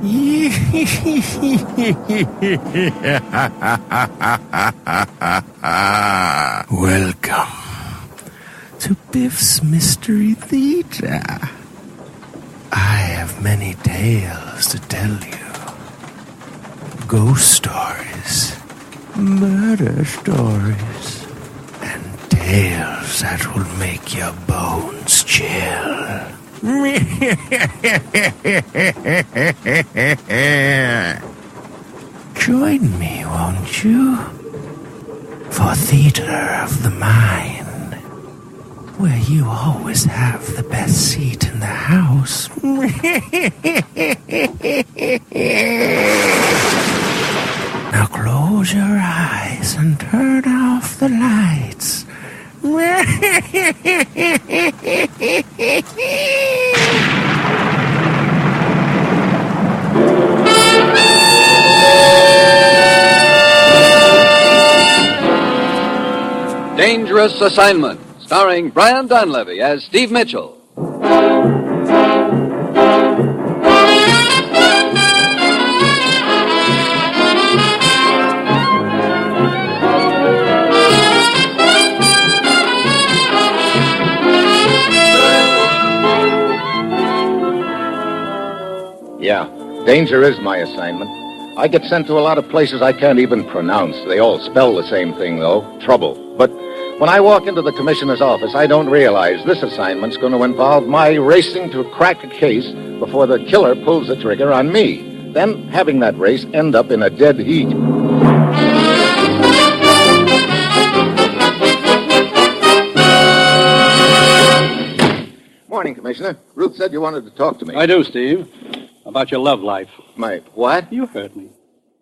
Welcome to Biff's Mystery Theater. I have many tales to tell you. Ghost stories, murder stories, and tales that will make your bones chill. Join me, won't you? For Theater of the Mind, where you always have the best seat in the house. Now close your eyes and turn off the lights. Dangerous Assignment, starring Brian Donlevy as Steve Mitchell. Yeah, danger is my assignment. I get sent to a lot of places I can't even pronounce. They all spell the same thing, though, trouble. But when I walk into the commissioner's office, I don't realize this assignment's going to involve my racing to crack a case before the killer pulls the trigger on me. Then having that race end up in a dead heat. Morning, Commissioner. Ruth said you wanted to talk to me. I do, Steve. About your love life. My what? You heard me.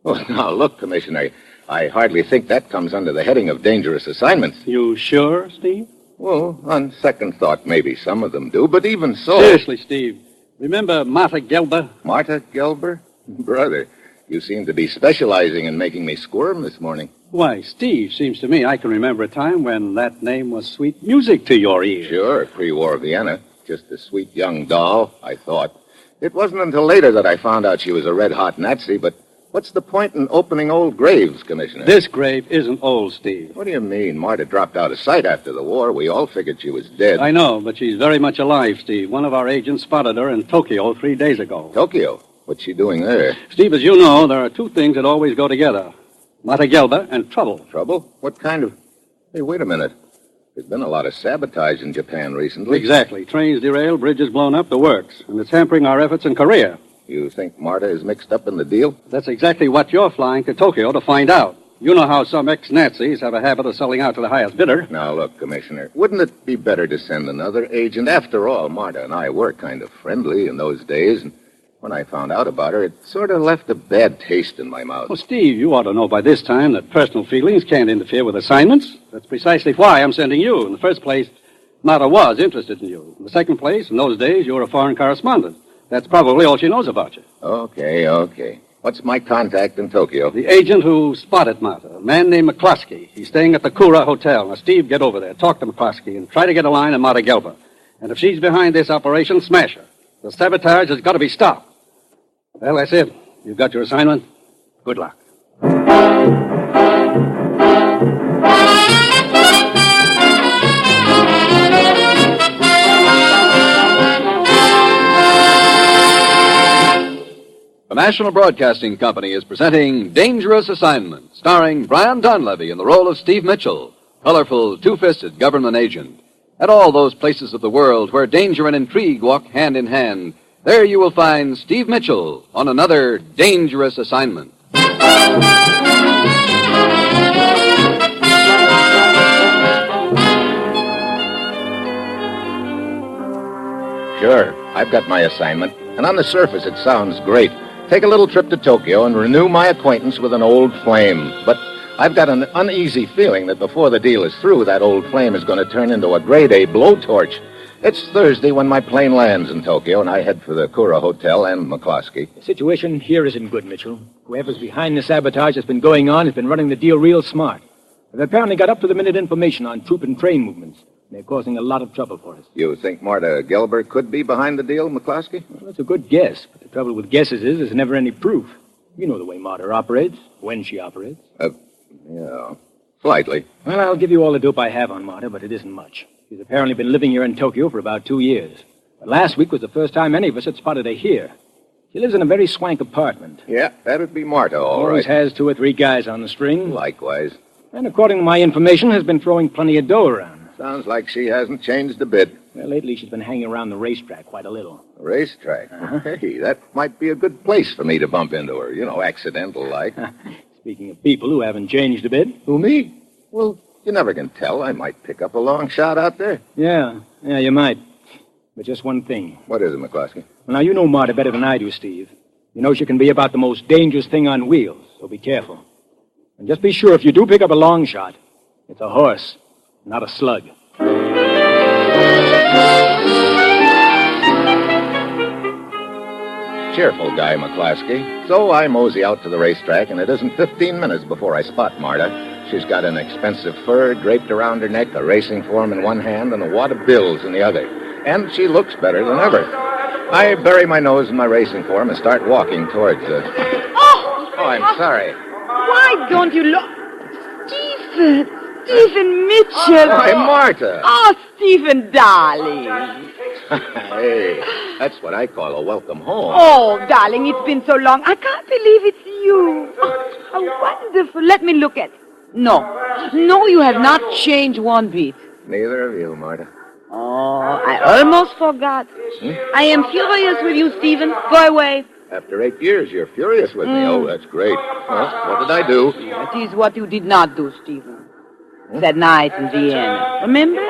Oh, now, look, Commissioner, I hardly think that comes under the heading of dangerous assignments. You sure, Steve? Well, on second thought, maybe some of them do, but even so... Seriously, Steve. Remember Martha Gelber? Martha Gelber? Brother, you seem to be specializing in making me squirm this morning. Why, Steve, seems to me I can remember a time when that name was sweet music to your ears. Sure, pre-war Vienna. Just a sweet young doll, I thought. It wasn't until later that I found out she was a red-hot Nazi, but what's the point in opening old graves, Commissioner? This grave isn't old, Steve. What do you mean? Marta dropped out of sight after the war. We all figured she was dead. I know, but she's very much alive, Steve. One of our agents spotted her in Tokyo 3 days ago. Tokyo? What's she doing there? Steve, as you know, there are two things that always go together. Martha Gelber and trouble. Trouble? What kind of... Hey, wait a minute. There's been a lot of sabotage in Japan recently. Exactly. Trains derailed, bridges blown up, the works. And it's hampering our efforts in Korea. You think Marta is mixed up in the deal? That's exactly what you're flying to Tokyo to find out. You know how some ex-Nazis have a habit of selling out to the highest bidder. Now, look, Commissioner, wouldn't it be better to send another agent? After all, Marta and I were kind of friendly in those days, and when I found out about her, it sort of left a bad taste in my mouth. Well, Steve, you ought to know by this time that personal feelings can't interfere with assignments. That's precisely why I'm sending you. In the first place, Marta was interested in you. In the second place, in those days, you were a foreign correspondent. That's probably all she knows about you. Okay. What's my contact in Tokyo? The agent who spotted Marta, a man named McCloskey. He's staying at the Kura Hotel. Now, Steve, get over there. Talk to McCloskey and try to get a line on Marta Gelber. And if she's behind this operation, smash her. The sabotage has got to be stopped. Well, that's it. You've got your assignment. Good luck. The National Broadcasting Company is presenting Dangerous Assignment, starring Brian Donlevy in the role of Steve Mitchell, colorful, two-fisted government agent. At all those places of the world where danger and intrigue walk hand in hand, there you will find Steve Mitchell on another dangerous assignment. Sure, I've got my assignment, and on the surface it sounds great. Take a little trip to Tokyo and renew my acquaintance with an old flame. But I've got an uneasy feeling that before the deal is through, that old flame is going to turn into a grade-A blowtorch. It's Thursday when my plane lands in Tokyo, and I head for the Kura Hotel and McCloskey. The situation here isn't good, Mitchell. Whoever's behind the sabotage that's been going on has been running the deal real smart. They've apparently got up-to-the-minute information on troop and train movements. They're causing a lot of trouble for us. You think Marta Gelber could be behind the deal, McCloskey? Well, that's a good guess, but the trouble with guesses is there's never any proof. You know the way Marta operates, when she operates. Yeah, slightly. Well, I'll give you all the dope I have on Marta, but it isn't much. She's apparently been living here in Tokyo for about 2 years. But last week was the first time any of us had spotted her here. She lives in a very swank apartment. Yeah, that'd be Marta, all Always right. has 2 or 3 guys on the string. Likewise. And according to my information, has been throwing plenty of dough around. Sounds like she hasn't changed a bit. Well, lately she's been hanging around the racetrack quite a little. Racetrack. Hey, that might be a good place for me to bump into her. Accidental like. Speaking of people who haven't changed a bit. Who, me? Well, you never can tell. I might pick up a long shot out there. Yeah, you might. But just one thing. What is it, McCloskey? Well, now, you know Marta better than I do, Steve. You know she can be about the most dangerous thing on wheels, so be careful. And just be sure if you do pick up a long shot, it's a horse, not a slug. Cheerful guy, McCloskey. So I mosey out to the racetrack, and it isn't 15 minutes before I spot Marta. She's got an expensive fur draped around her neck, a racing form in one hand, and a wad of bills in the other. And she looks better than ever. I bury my nose in my racing form and start walking towards her. Oh, I'm sorry. why don't you look? Stephen Mitchell. Why, Marta. Oh, Stephen, darling. Hey, that's what I call a welcome home. Oh, darling, it's been so long. I can't believe it's you. Oh, how wonderful. Let me look at it. No, you have not changed one bit. Neither of you, Marta. Oh, I almost forgot. I am furious with you, Stephen. Go away. After 8 years, you're furious with me. Oh, that's great. Well, what did I do? That is what you did not do, Stephen. That night in Vienna. Remember?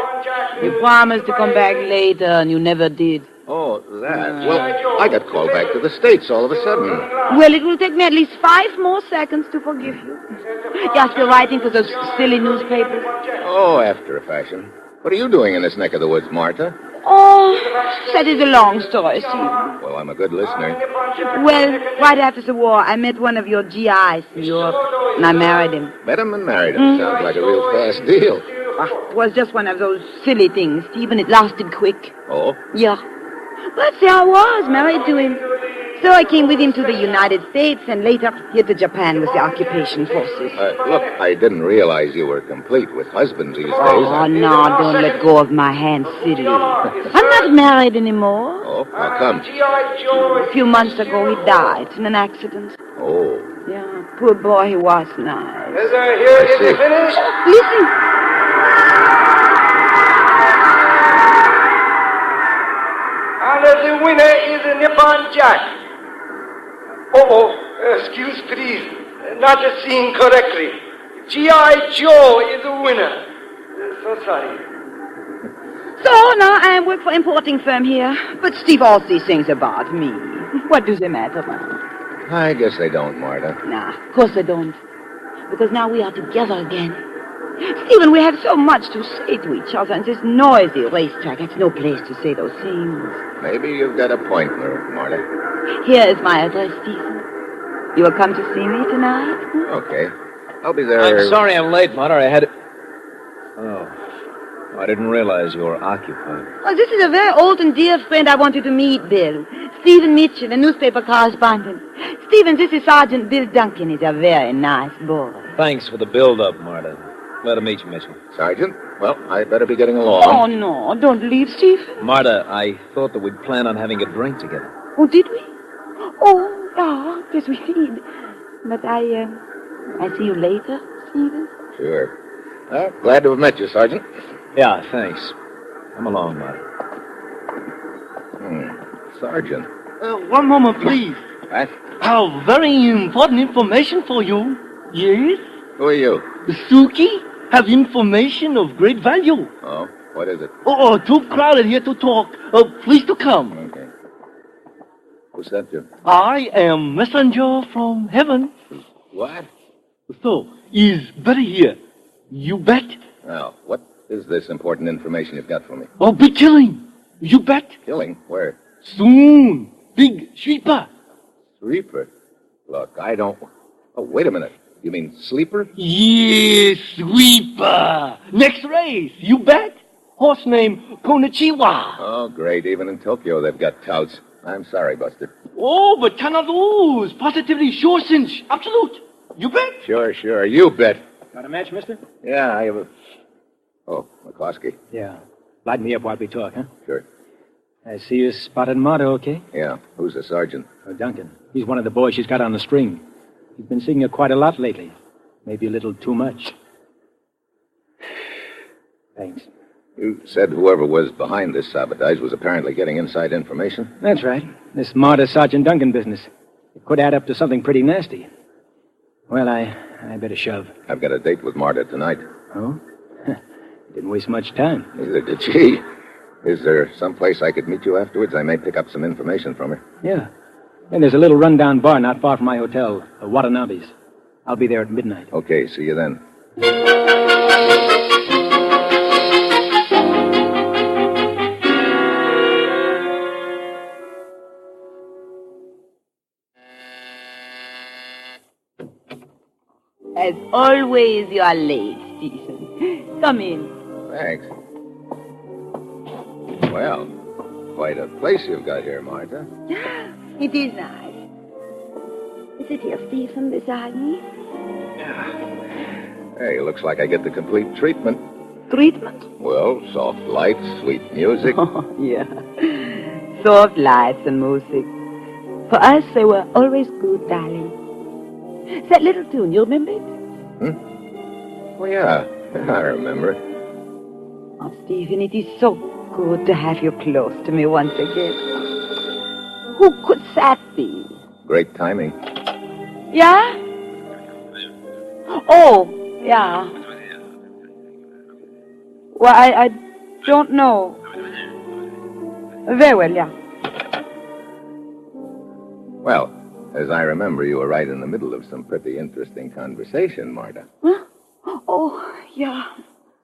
You promised to come back later, and you never did. Oh, that. Well, I got called back to the States all of a sudden. Well, it will take me at least 5 more seconds to forgive you. You're still writing for those silly newspapers? Oh, after a fashion. What are you doing in this neck of the woods, Marta? Oh, that is a long story, Stephen. Well, I'm a good listener. Well, right after the war, I met one of your GIs in Europe, and I married him. Met him and married him. Sounds like a real fast deal. It was just one of those silly things, Stephen. It lasted quick. Oh? Yeah. But there I was, married to him. So I came with him to the United States and later here to Japan with the occupation forces. Look, I didn't realize you were complete with husbands these days. Oh, no, don't let go of my hand, silly. I'm not married anymore. Oh, how come? A few months ago, he died in an accident. Oh. Yeah, poor boy, he was nice. Is there here? Is it finished? Listen. And the winner is a Nippon Jack. Excuse please. Not seeing correctly. G.I. Joe is the winner. So sorry. So now I work for importing firm here. But Steve, all these things about me. What do they matter, man? I guess they don't, Marta. Nah, of course they don't. Because now we are together again. Stephen, we have so much to say to each other, and this noisy racetrack, it's no place to say those things. Maybe you've got a point there, Marta. Here is my address, Stephen. You will come to see me tonight? Okay. I'll be there. I'm sorry I'm late, Marta. I had... Oh, I didn't realize you were occupied. Oh, this is a very old and dear friend I want you to meet, Bill. Stephen Mitchell, a newspaper correspondent. Stephen, this is Sergeant Bill Duncan. He's a very nice boy. Thanks for the build-up, Marta. Glad to meet you, Mitchell. Sergeant? Well, I better be getting along. Oh, no, don't leave, Stephen. Marta, I thought that we'd plan on having a drink together. Oh, did we? Oh, yes, we did. But I see you later, Stephen. Sure. Well, glad to have met you, Sergeant. Yeah, thanks. Come along, Marta. Sergeant. One moment, please. What? How very important information for you. Yes? Who are you? Suki have information of great value. Oh, what is it? Oh, too crowded here to talk. Please to come. Okay. Who sent you? I am messenger from heaven. What? So, is better here. You bet. Now, what is this important information you've got for me? Oh, big killing. You bet. Killing? Where? Soon. Big sweeper. Sleeper. Look, I don't... Oh, wait a minute. You mean sleeper? Yes, sweeper. Next race. You bet. Horse named Konichiwa. Oh, great. Even in Tokyo, they've got touts. I'm sorry, Buster. Oh, but cannot lose. Positively sure cinch. Absolute. You bet. Sure. You bet. Got a match, mister? Yeah, I have a... Oh, McCloskey. Yeah. Light me up while we talk, huh? Sure. I see you spotted Marta, okay? Yeah. Who's the sergeant? Oh, Duncan. He's one of the boys she's got on the string. He's been seeing her quite a lot lately. Maybe a little too much. Thanks. You said whoever was behind this sabotage was apparently getting inside information? That's right. This Marta Sergeant Duncan business. It could add up to something pretty nasty. Well, I better shove. I've got a date with Marta tonight. Oh? Didn't waste much time. Neither did she. Is there someplace I could meet you afterwards? I may pick up some information from her. Yeah. And there's a little rundown bar not far from my hotel, Watanabe's. I'll be there at midnight. Okay, see you then. As always, you are late, Stephen. Come in. Thanks. Well, quite a place you've got here, Martha. It is nice. Is it here, Stephen, beside me? Hey, looks like I get the complete treatment. Treatment? Well, soft lights, sweet music. Oh, yeah. Soft lights and music. For us, they were always good, darling. That little tune, you remember it? Oh, yeah. I remember it. Oh, Stephen, it is so good to have you close to me once again. Who could that be? Great timing. Yeah? Oh, yeah. Well, I don't know. Very well, yeah. Well, as I remember, you were right in the middle of some pretty interesting conversation, Marta. Huh? Oh, yeah.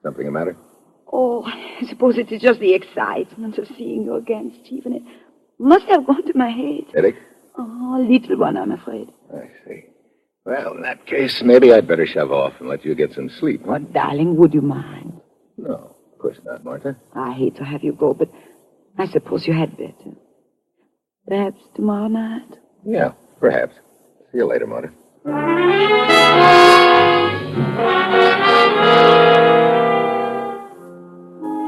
Something the matter? Oh, I suppose it is just the excitement of seeing you again, Stephen. It must have gone to my head. Headache? Oh, a little one, I'm afraid. I see. Well, in that case, maybe I'd better shove off and let you get some sleep. Huh? Oh, darling, would you mind? No, of course not, Martha. I hate to have you go, but I suppose you had better. Perhaps tomorrow night? Yeah, perhaps. See you later, Martha.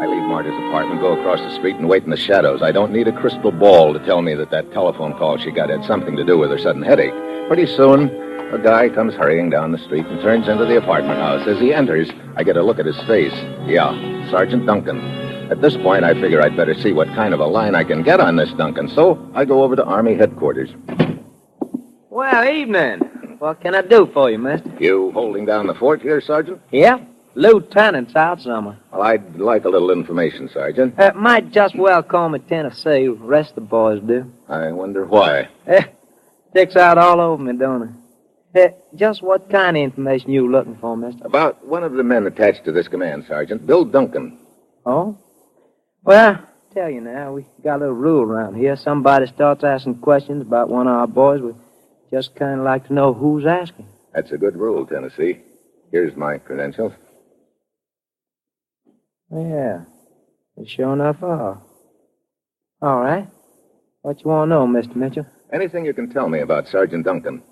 I leave Marta's apartment, go across the street, and wait in the shadows. I don't need a crystal ball to tell me that telephone call she got had something to do with her sudden headache. Pretty soon, a guy comes hurrying down the street and turns into the apartment house. As he enters, I get a look at his face. Yeah, Sergeant Duncan. At this point, I figure I'd better see what kind of a line I can get on this Duncan, so I go over to Army headquarters. Well, evening. What can I do for you, mister? You holding down the fort here, Sergeant? Yeah, lieutenant's out somewhere. Well, I'd like a little information, Sergeant. Might just well call me Tennessee. The rest of the boys do. I wonder why. Sticks out all over me, don't it? Just what kind of information you looking for, mister? About one of the men attached to this command, Sergeant, Bill Duncan. Oh? Well, tell you now, we got a little rule around here. Somebody starts asking questions about one of our boys, we just kind of like to know who's asking. That's a good rule, Tennessee. Here's my credentials. Yeah, they sure enough are. All right. What you want to know, Mr. Mitchell? Anything you can tell me about Sergeant Duncan?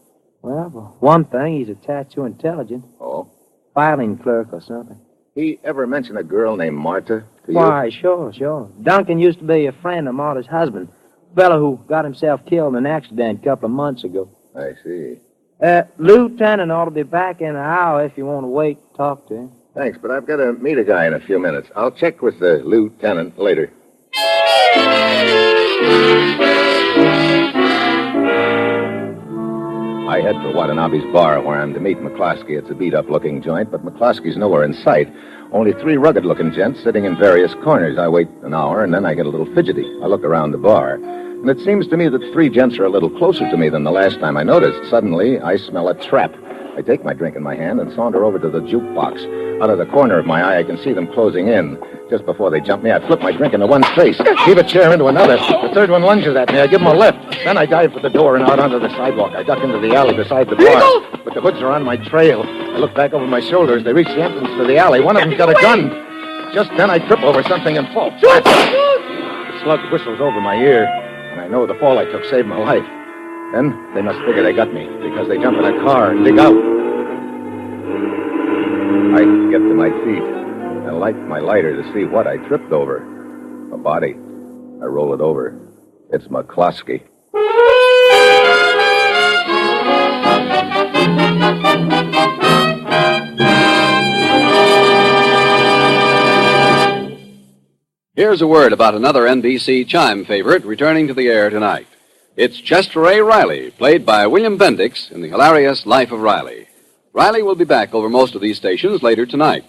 Well, for one thing, he's attached to intelligence. Oh? Filing clerk or something. He ever mention a girl named Marta to you? Why, sure. Duncan used to be a friend of Marta's husband. A fellow who got himself killed in an accident a couple of months ago. I see. Lieutenant ought to be back in an hour if you want to wait to talk to him. Thanks, but I've got to meet a guy in a few minutes. I'll check with the lieutenant later. I head for Watanabe's bar, where I'm to meet McCloskey. It's a beat-up-looking joint, but McCloskey's nowhere in sight. Only 3 rugged-looking gents sitting in various corners. I wait an hour, and then I get a little fidgety. I look around the bar, and it seems to me that 3 gents are a little closer to me than the last time I noticed. Suddenly, I smell a trap. I take my drink in my hand and saunter over to the jukebox. Out of the corner of my eye, I can see them closing in. Just before they jump me, I flip my drink into one's face, heave a chair into another. The third one lunges at me. I give him a lift. Then I dive for the door and out onto the sidewalk. I duck into the alley beside the bar. But the hoods are on my trail. I look back over my shoulder as they reach the entrance to the alley. One of them's got a gun. Just then I trip over something and fall. The slug whistles over my ear. And I know the fall I took saved my life. Then they must figure they got me because they jump in a car and dig out. I get to my feet and light my lighter to see what I tripped over. A body. I roll it over. It's McCloskey. Here's a word about another NBC chime favorite returning to the air tonight. It's Chester A. Riley, played by William Bendix in the hilarious Life of Riley. Riley will be back over most of these stations later tonight.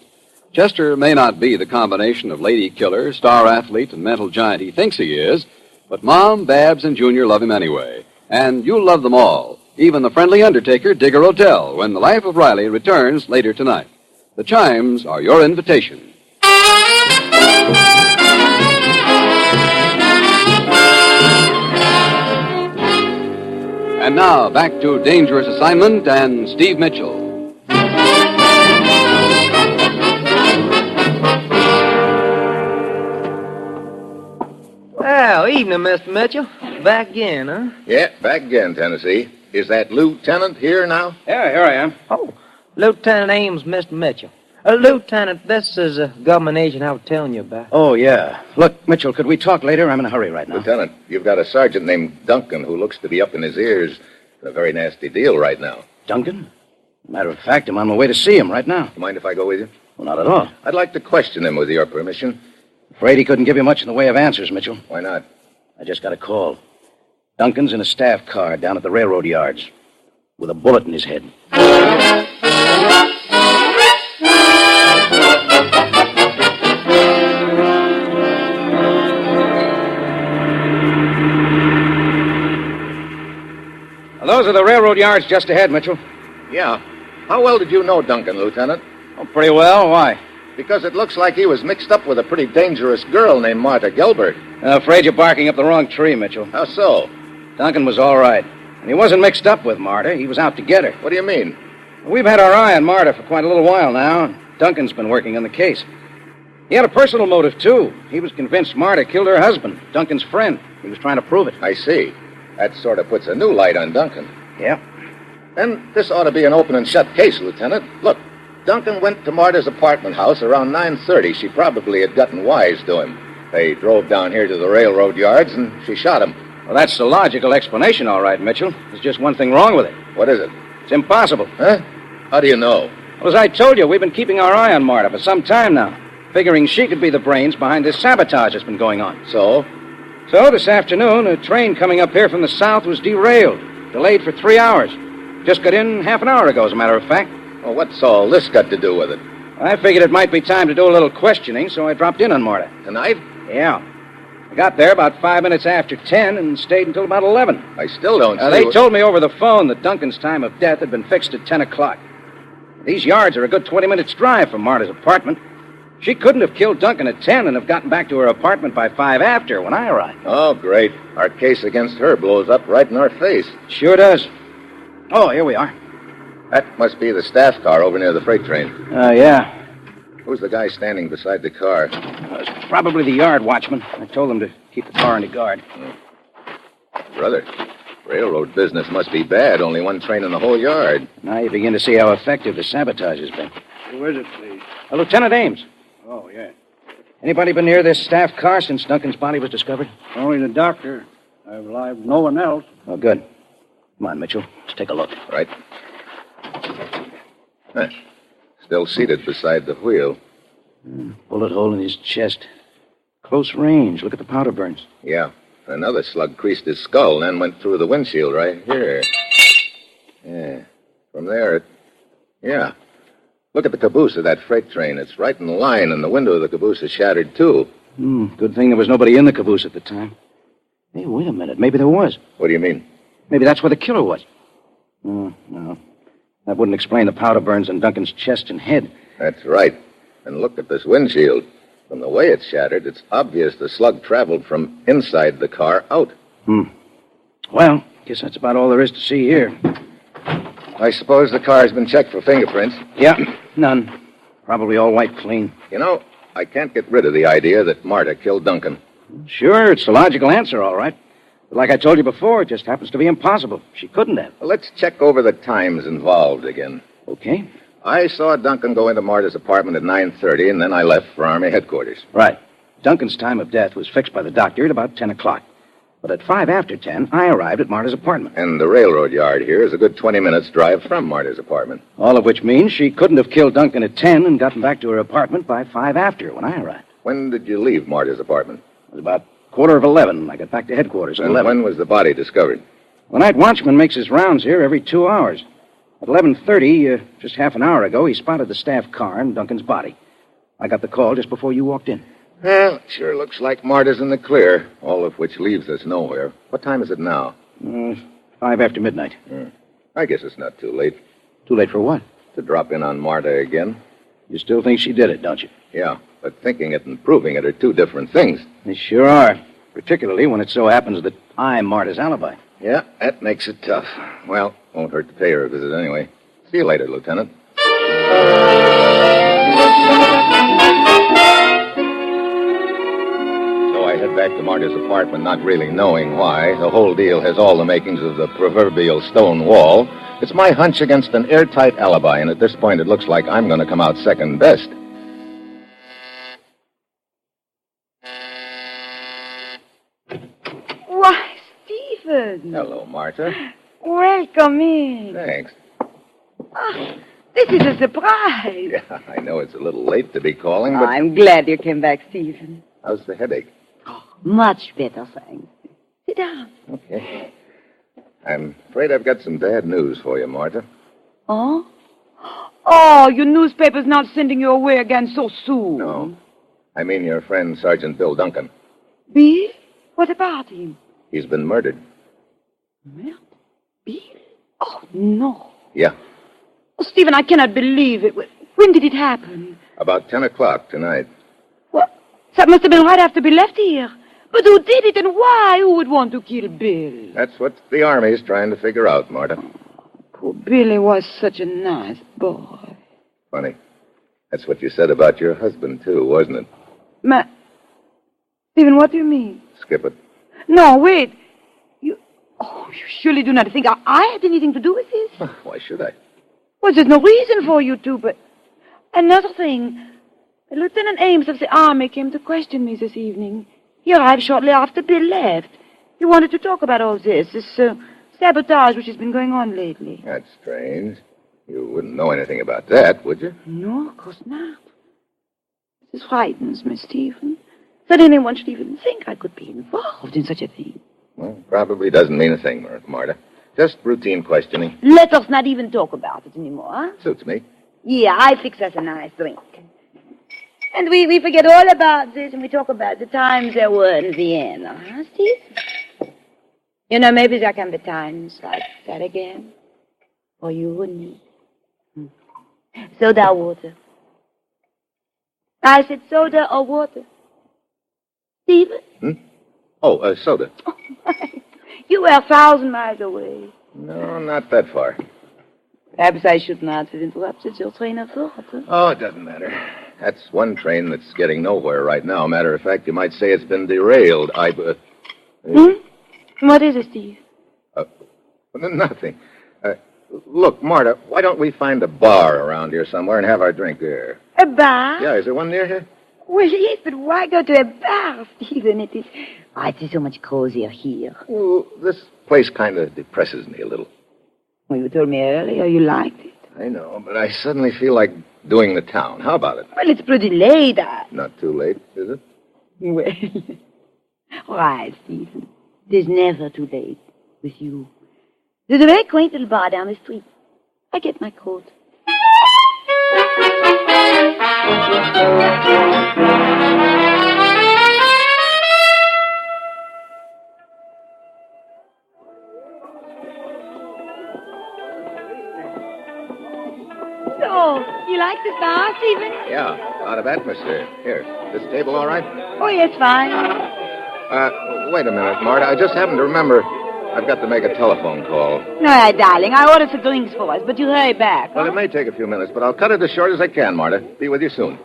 Chester may not be the combination of lady killer, star athlete, and mental giant he thinks he is, but Mom, Babs, and Junior love him anyway. And you'll love them all, even the friendly undertaker, Digger Odell, when the Life of Riley returns later tonight. The chimes are your invitation. And now, back to Dangerous Assignment and Steve Mitchell. Well, evening, Mr. Mitchell. Back again, huh? Yeah, back again, Tennessee. Is that lieutenant here now? Yeah, here I am. Oh, Lieutenant Ames, Mr. Mitchell. Lieutenant, this is a government agent I was telling you about. Oh, yeah. Look, Mitchell, could we talk later? I'm in a hurry right now. Lieutenant, you've got a sergeant named Duncan who looks to be up in his ears in a very nasty deal right now. Duncan? Matter of fact, I'm on my way to see him right now. Mind if I go with you? Well, not at all. I'd like to question him with your permission. Afraid he couldn't give you much in the way of answers, Mitchell. Why not? I just got a call. Duncan's in a staff car down at the railroad yards with a bullet in his head. Those are the railroad yards just ahead, Mitchell. Yeah. How well did you know Duncan, Lieutenant? Oh, pretty well. Why? Because it looks like he was mixed up with a pretty dangerous girl named Martha Gilbert. I'm afraid you're barking up the wrong tree, Mitchell. How so? Duncan was all right. And he wasn't mixed up with Martha. He was out to get her. What do you mean? We've had our eye on Martha for quite a little while now. Duncan's been working on the case. He had a personal motive, too. He was convinced Martha killed her husband, Duncan's friend. He was trying to prove it. I see. That sort of puts a new light on Duncan. Yeah. Then this ought to be an open and shut case, Lieutenant. Look, Duncan went to Martha's apartment house around 9:30. She probably had gotten wise to him. They drove down here to the railroad yards, and she shot him. Well, that's the logical explanation, all right, Mitchell. There's just one thing wrong with it. What is it? It's impossible. Huh? How do you know? Well, as I told you, we've been keeping our eye on Martha for some time now, figuring she could be the brains behind this sabotage that's been going on. So? So, this afternoon, a train coming up here from the south was derailed, delayed for 3 hours. Just got in half an hour ago, as a matter of fact. Well, what's all this got to do with it? I figured it might be time to do a little questioning, so I dropped in on Martha. Tonight? Yeah. I got there about 5 minutes after 10 and stayed until about 11. I still don't see... They told me over the phone that Duncan's time of death had been fixed at 10 o'clock. These yards are a good 20 minutes drive from Martha's apartment. She couldn't have killed Duncan at 10 and have gotten back to her apartment by 5 after when I arrived. Oh, great. Our case against her blows up right in our face. Sure does. Oh, here we are. That must be the staff car over near the freight train. Yeah. Who's the guy standing beside the car? It's probably the yard watchman. I told him to keep the car under guard. Brother, railroad business must be bad. Only one train in the whole yard. Now you begin to see how effective the sabotage has been. Who is it, please? Lieutenant Ames. Oh, yeah. Anybody been near this staff car since Duncan's body was discovered? Only the doctor. I've lied no one else. Oh, good. Come on, Mitchell. Let's take a look. Right. Huh. Still seated beside the wheel. Bullet hole in his chest. Close range. Look at the powder burns. Yeah. Another slug creased his skull and then went through the windshield right here. Yeah. From there, yeah. Look at the caboose of that freight train. It's right in the line, and the window of the caboose is shattered, too. Good thing there was nobody in the caboose at the time. Hey, wait a minute. Maybe there was. What do you mean? Maybe that's where the killer was. No. That wouldn't explain the powder burns on Duncan's chest and head. That's right. And look at this windshield. From the way it's shattered, it's obvious the slug traveled from inside the car out. Well, guess that's about all there is to see here. I suppose the car's been checked for fingerprints. Yeah, none. Probably all wiped clean. You know, I can't get rid of the idea that Martha killed Duncan. Sure, it's the logical answer, all right. But like I told you before, it just happens to be impossible. She couldn't have. Well, let's check over the times involved again. Okay. I saw Duncan go into Marta's apartment at 9:30, and then I left for Army headquarters. Right. Duncan's time of death was fixed by the doctor at about 10 o'clock. But at 5 after 10, I arrived at Marta's apartment. And the railroad yard here is a good 20 minutes drive from Marta's apartment. All of which means she couldn't have killed Duncan at 10 and gotten back to her apartment by 5 after when I arrived. When did you leave Marta's apartment? It was about 11:15 when I got back to headquarters at And 11. when was the body discovered? The night watchman makes his rounds here every 2 hours. At 11:30, just half an hour ago, he spotted the staff car and Duncan's body. I got the call just before you walked in. Well, it sure looks like Marta's in the clear, all of which leaves us nowhere. What time is it now? 5 after midnight. I guess it's not too late Too late for what? to drop in on Marta again. You still think she did it, don't you? Yeah, but thinking it and proving it are two different things. They sure are. Particularly when it so happens that I'm Marta's alibi. Yeah, that makes it tough. Well, won't hurt to pay her a visit anyway. See you later, Lieutenant. So I head back to Marta's apartment, not really knowing why. The whole deal has all the makings of the proverbial stone wall. It's my hunch against an airtight alibi, and at this point it looks like I'm going to come out second best. Why, Stephen. Hello, Marta. Welcome in. Thanks. Ah, this is a surprise. Yeah, I know it's a little late to be calling, but I'm glad you came back, Stephen. how's the headache? Much better, thanks. Sit down. Okay. I'm afraid I've got some bad news for you, Marta. Oh? Oh, your newspaper's not sending you away again so soon. No. I mean your friend, Sergeant Bill Duncan. Biff? What about him? He's been murdered. Murdered? Biff? Oh, no. Yeah. Oh, Stephen, I cannot believe it. When did it happen? About 10 o'clock tonight. What? That must have been right after we left here. But who did it and why? Who would want to kill Bill? That's what the Army's trying to figure out, Marta. Poor Billy was such a nice boy. Funny. That's what you said about your husband, too, wasn't it? Stephen, what do you mean? Skip it. No, wait. You surely do not think I had anything to do with this? Why should I? Well, there's no reason for you to, but... Another thing. Lieutenant Ames of the Army came to question me this evening. He arrived shortly after Bill left. He wanted to talk about all this sabotage which has been going on lately. That's strange. You wouldn't know anything about that, would you? No, of course not. This frightens me, Stephen. That anyone should even think I could be involved in such a thing. Well, probably doesn't mean a thing, Marta. Just routine questioning. Let us not even talk about it anymore, huh? Suits me. Yeah, I fix us a nice drink. And we forget all about this and we talk about the times there were in Vienna, huh, Steve? You know, maybe there can be times like that again. For you and me. Soda or water? I said soda or water. Stephen? Oh, soda. Oh, my. You were 1,000 miles away. No, not that far. Perhaps I should not have interrupted your train of thought. Huh? Oh, it doesn't matter. That's one train that's getting nowhere right now. Matter of fact, you might say it's been derailed. What is it, Steve? Nothing. Look, Marta, why don't we find a bar around here somewhere and have our drink there? A bar? Yeah, is there one near here? Well, yes, but why go to a bar, Stephen? It is so much cozier here. Well, this place kind of depresses me a little. Well, you told me earlier you liked it. I know, but I suddenly feel like doing the town. How about it? Well, it's pretty late. Not too late, is it? Well, all right, Stephen. It is never too late with you. There's a very quaint little bar down the street. I get my coat. So, you like this bar, Stephen? Yeah, a lot of atmosphere. Here, this table all right? Oh, yes, fine. Wait a minute, Marta. I just happened to remember I've got to make a telephone call. No, darling, I ordered some drinks for us, but you hurry back. Well, huh? it may take a few minutes, but I'll cut it as short as I can, Marta. Be with you soon.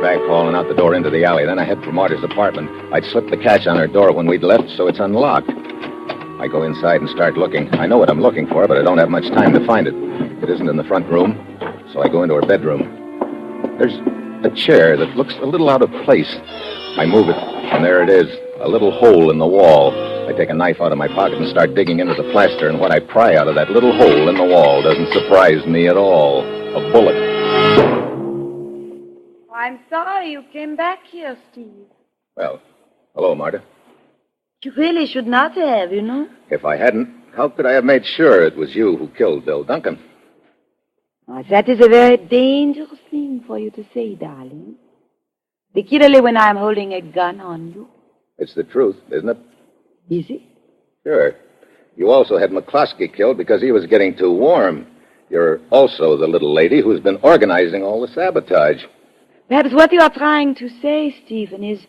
back hall and out the door into the alley. Then I head for Marta's apartment. I'd slipped the catch on her door when we'd left, so it's unlocked. I go inside and start looking. I know what I'm looking for, but I don't have much time to find it. It isn't in the front room, so I go into her bedroom. There's a chair that looks a little out of place. I move it, and there it is, a little hole in the wall. I take a knife out of my pocket and start digging into the plaster, and what I pry out of that little hole in the wall doesn't surprise me at all. A bullet. I'm sorry you came back here, Steve. Well, hello, Marta. You really should not have, you know. If I hadn't, how could I have made sure it was you who killed Bill Duncan? Oh, that is a very dangerous thing for you to say, darling. Particularly when I'm holding a gun on you. It's the truth, isn't it? Is it? Sure. You also had McCloskey killed because he was getting too warm. You're also the little lady who's been organizing all the sabotage. Perhaps what you are trying to say, Stephen, is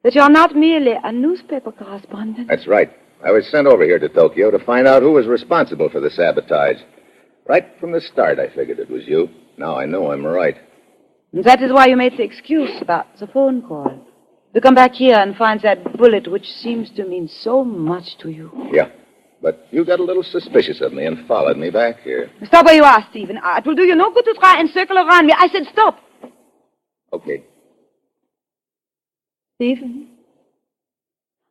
that you're not merely a newspaper correspondent. That's right. I was sent over here to Tokyo to find out who was responsible for the sabotage. Right from the start, I figured it was you. Now I know I'm right. And that is why you made the excuse about the phone call. To come back here and find that bullet which seems to mean so much to you. Yeah, but you got a little suspicious of me and followed me back here. Stop where you are, Stephen. It will do you no good to try and circle around me. I said stop. Okay. Stephen,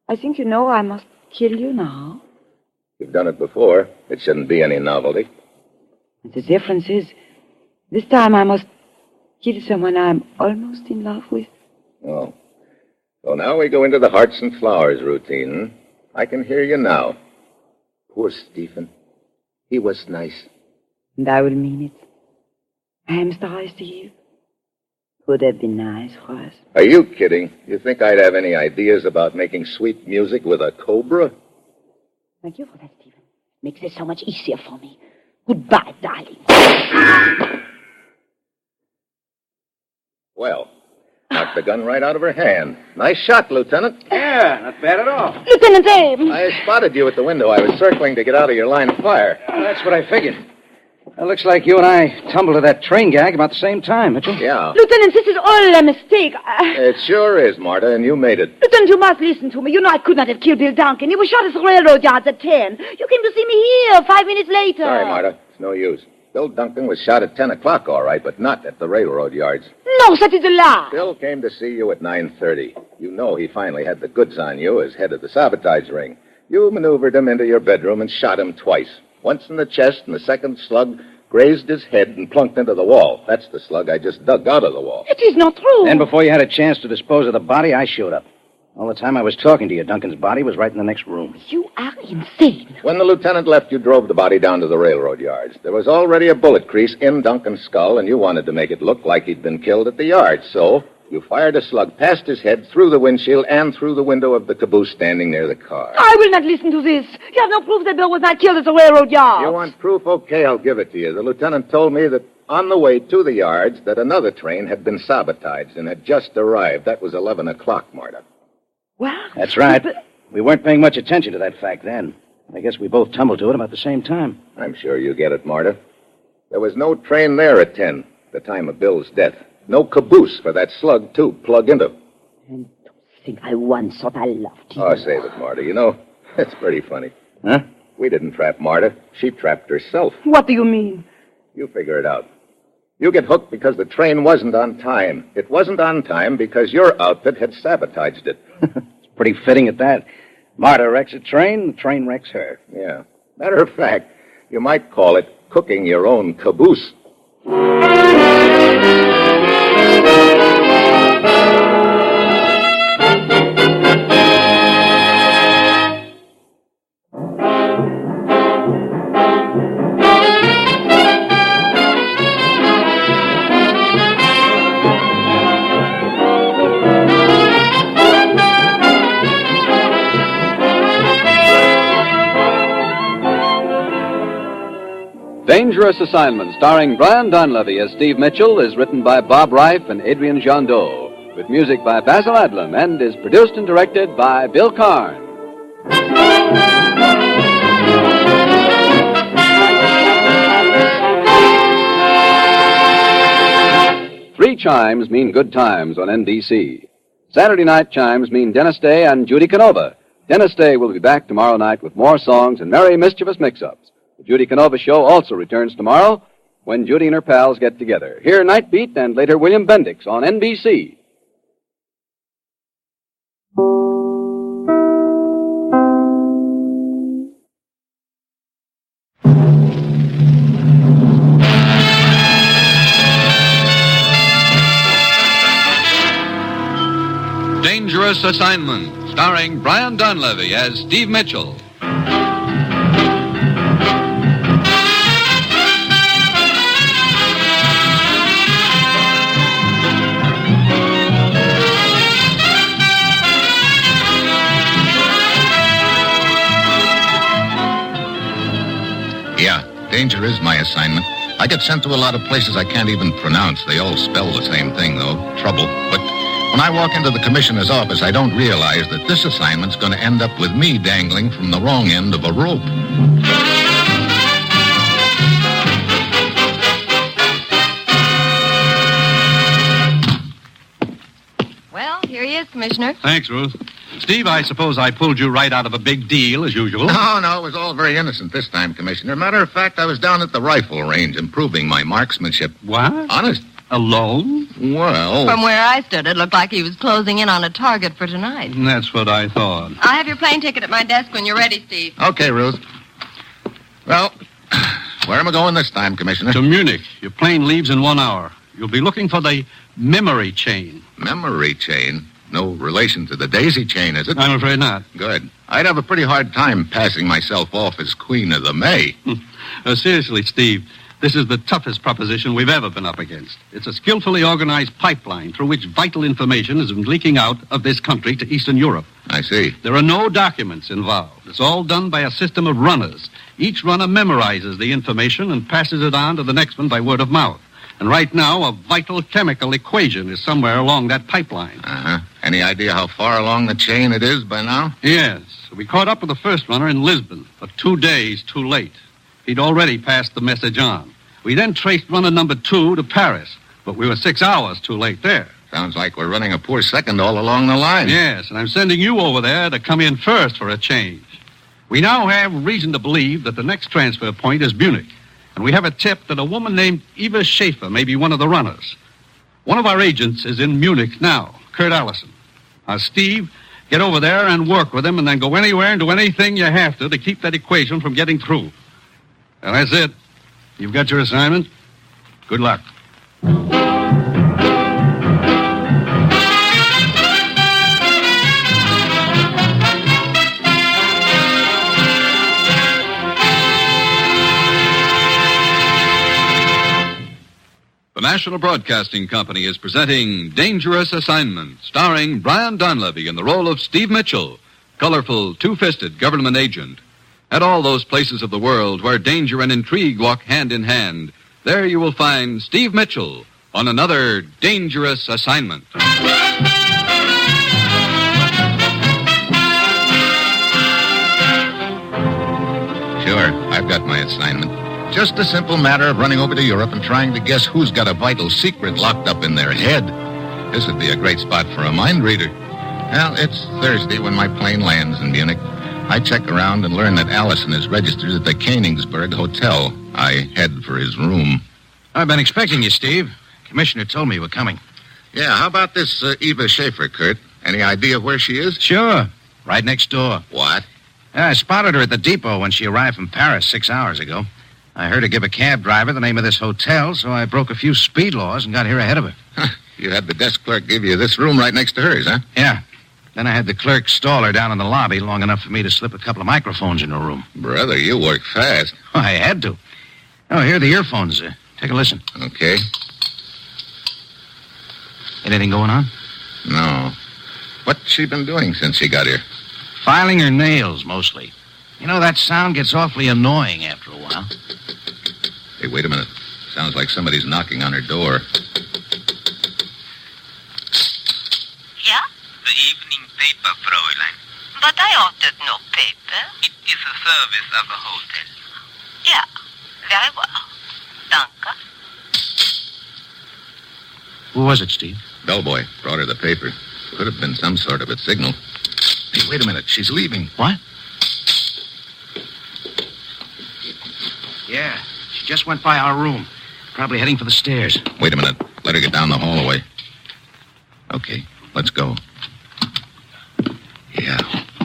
I think you know I must kill you now. You've done it before. It shouldn't be any novelty. And the difference is, this time I must kill someone I'm almost in love with. Oh. So now we go into the hearts and flowers routine. I can hear you now. Poor Stephen. He was nice. And I will mean it. I am sorry, Steve. Would have been nice for us. Are you kidding? You think I'd have any ideas about making sweet music with a cobra? Thank you for that, Stephen. Makes it so much easier for me. Goodbye, darling. Well, knocked the gun right out of her hand. Nice shot, Lieutenant. Yeah, not bad at all. Lieutenant Abe! I spotted you at the window. I was circling to get out of your line of fire. That's what I figured. It looks like you and I tumbled to that train gag about the same time, Mitchell. Yeah. Lieutenant, this is all a mistake. It sure is, Marta, and you made it. Lieutenant, you must listen to me. You know I could not have killed Bill Duncan. He was shot at the railroad yards at 10. You came to see me here 5 minutes later. Sorry, Marta. It's no use. Bill Duncan was shot at 10 o'clock, all right, but not at the railroad yards. No, that is a lie. Bill came to see you at 9:30. You know he finally had the goods on you as head of the sabotage ring. You maneuvered him into your bedroom and shot him twice. Once in the chest, and the second slug grazed his head and plunked into the wall. That's the slug I just dug out of the wall. It is not true. Then before you had a chance to dispose of the body, I showed up. All the time I was talking to you, Duncan's body was right in the next room. You are insane. When the lieutenant left, you drove the body down to the railroad yards. There was already a bullet crease in Duncan's skull, and you wanted to make it look like he'd been killed at the yards. So you fired a slug past his head, through the windshield, and through the window of the caboose standing near the car. I will not listen to this. You have no proof that Bill was not killed at the railroad yards. You want proof? Okay, I'll give it to you. The lieutenant told me that on the way to the yards that another train had been sabotaged and had just arrived. That was 11 o'clock, Marta. Well, That's right. We weren't paying much attention to that fact then. I guess we both tumbled to it about the same time. I'm sure you get it, Marta. There was no train there at 10, the time of Bill's death. No caboose for that slug to plug into. And to think I once thought I loved you. Oh, save it, Marta. You know, it's pretty funny. Huh? We didn't trap Marta. She trapped herself. What do you mean? You figure it out. You get hooked because the train wasn't on time. It wasn't on time because your outfit had sabotaged it. It's pretty fitting at that. Marta wrecks a train, the train wrecks her. Yeah. Matter of fact, you might call it cooking your own caboose. Dangerous Assignment, starring Brian Donlevy as Steve Mitchell, is written by Bob Reif and Adrian Jandot, with music by Basil Adlam, and is produced and directed by Bill Karn. Three chimes mean good times on NBC. Saturday night chimes mean Dennis Day and Judy Canova. Dennis Day will be back tomorrow night with more songs and merry, mischievous mix-ups. The Judy Canova Show also returns tomorrow when Judy and her pals get together. Hear Night Beat and later William Bendix on NBC. Dangerous Assignment, starring Brian Donlevy as Steve Mitchell. Yeah, danger is my assignment. I get sent to a lot of places I can't even pronounce. They all spell the same thing, though, trouble. But when I walk into the commissioner's office, I don't realize that this assignment's going to end up with me dangling from the wrong end of a rope. Well, here he is, Commissioner. Thanks, Ruth. Steve, I suppose I pulled you right out of a big deal, as usual. No, it was all very innocent this time, Commissioner. Matter of fact, I was down at the rifle range improving my marksmanship. What? Honest. Alone? Well... From where I stood, it looked like he was closing in on a target for tonight. That's what I thought. I have your plane ticket at my desk when you're ready, Steve. Okay, Ruth. Well, where am I going this time, Commissioner? To Munich. Your plane leaves in 1 hour. You'll be looking for the memory chain. Memory chain? No relation to the daisy chain, is it? I'm afraid not. Good. I'd have a pretty hard time passing myself off as Queen of the May. Seriously, Steve, this is the toughest proposition we've ever been up against. It's a skillfully organized pipeline through which vital information is leaking out of this country to Eastern Europe. I see. There are no documents involved. It's all done by a system of runners. Each runner memorizes the information and passes it on to the next one by word of mouth. And right now, a vital chemical equation is somewhere along that pipeline. Uh-huh. Any idea how far along the chain it is by now? Yes. We caught up with the first runner in Lisbon, but 2 days too late. He'd already passed the message on. We then traced runner number 2 to Paris, but we were 6 hours too late there. Sounds like we're running a poor second all along the line. Yes, and I'm sending you over there to come in first for a change. We now have reason to believe that the next transfer point is Munich. And we have a tip that a woman named Eva Schaefer may be one of the runners. One of our agents is in Munich now, Kurt Allison. Now, Steve, get over there and work with him and then go anywhere and do anything you have to keep that equation from getting through. Well, that's it. You've got your assignment. Good luck. The National Broadcasting Company is presenting Dangerous Assignment, starring Brian Donlevy in the role of Steve Mitchell, colorful, two-fisted government agent. At all those places of the world where danger and intrigue walk hand in hand, there you will find Steve Mitchell on another Dangerous Assignment. Sure, I've got my assignment. Just a simple matter of running over to Europe and trying to guess who's got a vital secret locked up in their head. This would be a great spot for a mind reader. Well, it's Thursday when my plane lands in Munich. I check around and learn that Allison is registered at the Königsberg Hotel. I head for his room. I've been expecting you, Steve. Commissioner told me you were coming. Yeah, how about this Eva Schaefer, Kurt? Any idea where she is? Sure. Right next door. What? I spotted her at the depot when she arrived from Paris 6 hours ago. I heard her give a cab driver the name of this hotel, so I broke a few speed laws and got here ahead of her. Huh. You had the desk clerk give you this room right next to hers, huh? Yeah. Then I had the clerk stall her down in the lobby long enough for me to slip a couple of microphones in her room. Brother, you work fast. I had to. Oh, here are the earphones. Take a listen. Okay. Anything going on? No. What's she been doing since she got here? Filing her nails, mostly. You know, that sound gets awfully annoying after a while. Hey, wait a minute. Sounds like somebody's knocking on her door. Yeah? The evening paper, Fräulein. But I ordered no paper. It is a service of a hotel. Yeah, very well. Danke. Who was it, Steve? Bellboy. Brought her the paper. Could have been some sort of a signal. Hey, wait a minute. She's leaving. What? Yeah, she just went by our room. Probably heading for the stairs. Wait a minute. Let her get down the hallway. Okay, let's go. Yeah,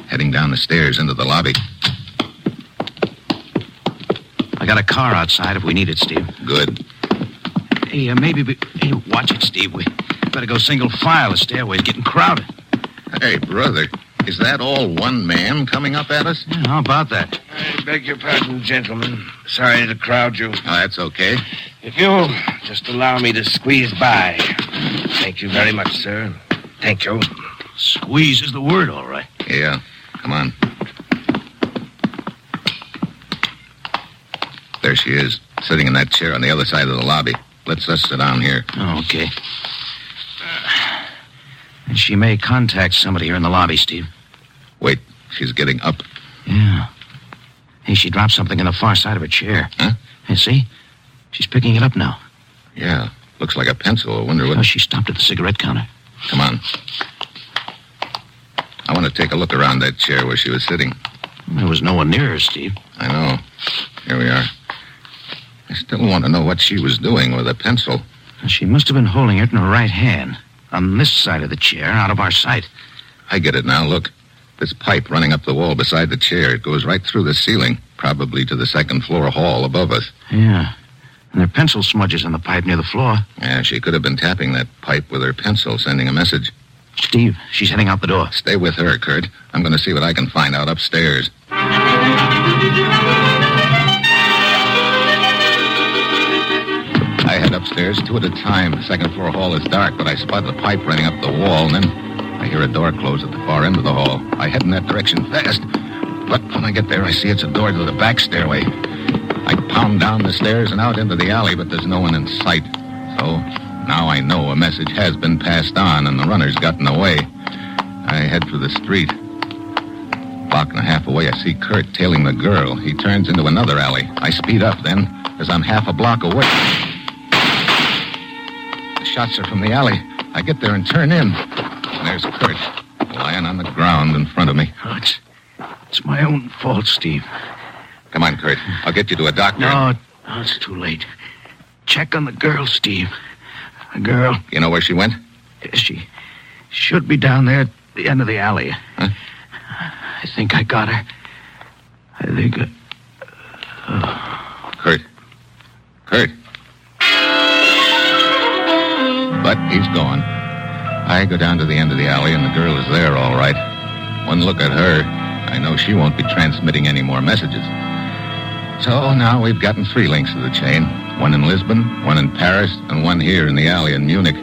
heading down the stairs into the lobby. I got a car outside if we need it, Steve. Good. Hey, Hey, watch it, Steve. We better go single file. The stairway's getting crowded. Hey, brother, is that all one man coming up at us? Yeah, how about that? I beg your pardon, gentlemen. Sorry to crowd you. Oh, that's okay. If you'll just allow me to squeeze by. Thank you very much, sir. Thank you. Squeeze is the word, all right. Yeah, come on. There she is, sitting in that chair on the other side of the lobby. Let's just sit down here. Oh, okay. And she may contact somebody here in the lobby, Steve. Wait, she's getting up. Yeah. Hey, she dropped something in the far side of her chair. Huh? You see? She's picking it up now. Yeah, looks like a pencil. I wonder what... Oh, she stopped at the cigarette counter. Come on. I want to take a look around that chair where she was sitting. There was no one near her, Steve. I know. Here we are. I still want to know what she was doing with a pencil. She must have been holding it in her right hand, on this side of the chair, out of our sight. I get it now, look. This pipe running up the wall beside the chair, it goes right through the ceiling, probably to the second floor hall above us. Yeah. And there are pencil smudges on the pipe near the floor. Yeah, she could have been tapping that pipe with her pencil, sending a message. Steve, she's heading out the door. Stay with her, Kurt. I'm going to see what I can find out upstairs. I head upstairs, 2 at a time. The second floor hall is dark, but I spot the pipe running up the wall, and then I hear a door close at the far end of the hall. I head in that direction fast, but when I get there, I see it's a door to the back stairway. I pound down the stairs and out into the alley, but there's no one in sight. So now I know a message has been passed on, and the runner's gotten away. I head for the street. Block and a half away, I see Kurt tailing the girl. He turns into another alley. I speed up then, as I'm half a block away. The shots are from the alley. I get there and turn in. And there's Kurt, lying on the ground in front of me. Oh, it's my own fault, Steve. Come on, Kurt. I'll get you to a doctor. No, it's too late. Check on the girl, Steve. The girl. You know where she went? She should be down there at the end of the alley. Huh? I think I got her. Kurt. But he's gone. I go down to the end of the alley, and the girl is there, all right. One look at her, I know she won't be transmitting any more messages. So now we've gotten 3 links to the chain. One in Lisbon, one in Paris, and one here in the alley in Munich.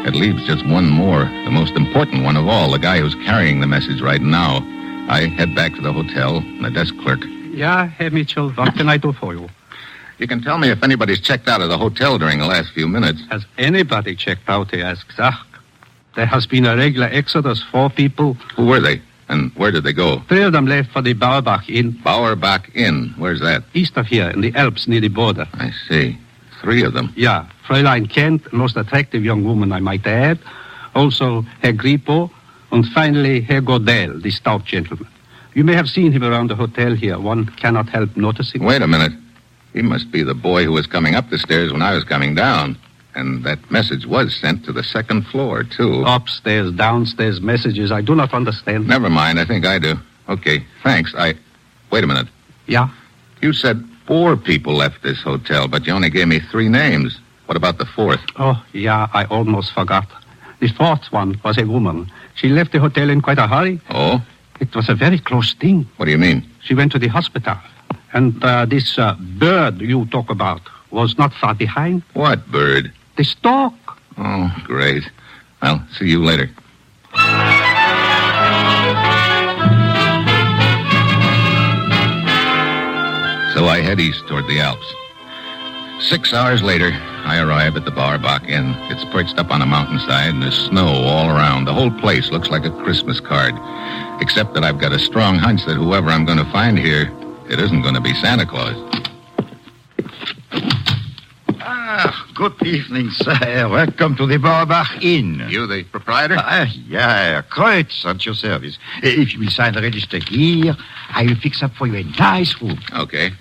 It leaves just one more, the most important one of all, the guy who's carrying the message right now. I head back to the hotel, and the desk clerk. Yeah, Herr Mitchell, what can I do for you? You can tell me if anybody's checked out of the hotel during the last few minutes. Has anybody checked out, he asks. There has been a regular exodus, 4 people. Who were they? And where did they go? 3 of them left for the Bauerbach Inn. Bauerbach Inn? Where's that? East of here, in the Alps, near the border. I see. 3 of them. Yeah. Fräulein Kent, most attractive young woman, I might add. Also, Herr Grippo. And finally, Herr Godel, the stout gentleman. You may have seen him around the hotel here. One cannot help noticing. Wait a minute. He must be the boy who was coming up the stairs when I was coming down. And that message was sent to the second floor, too. Upstairs, downstairs messages. I do not understand. Never mind. I think I do. Okay, thanks. Wait a minute. Yeah? You said 4 people left this hotel, but you only gave me 3 names. What about the 4th? Oh, yeah, I almost forgot. The 4th one was a woman. She left the hotel in quite a hurry. Oh? It was a very close thing. What do you mean? She went to the hospital. And this bird you talk about was not far behind. What bird? The stork. Oh, great. I'll see you later. So I head east toward the Alps. 6 hours later, I arrive at the Bauerbach Inn. It's perched up on a mountainside, and there's snow all around. The whole place looks like a Christmas card. Except that I've got a strong hunch that whoever I'm going to find here, it isn't going to be Santa Claus. Good evening, sir. Welcome to the Barbach Inn. You the proprietor? Yeah, quite at your service. If you will sign the register here, I will fix up for you a nice room. Okay.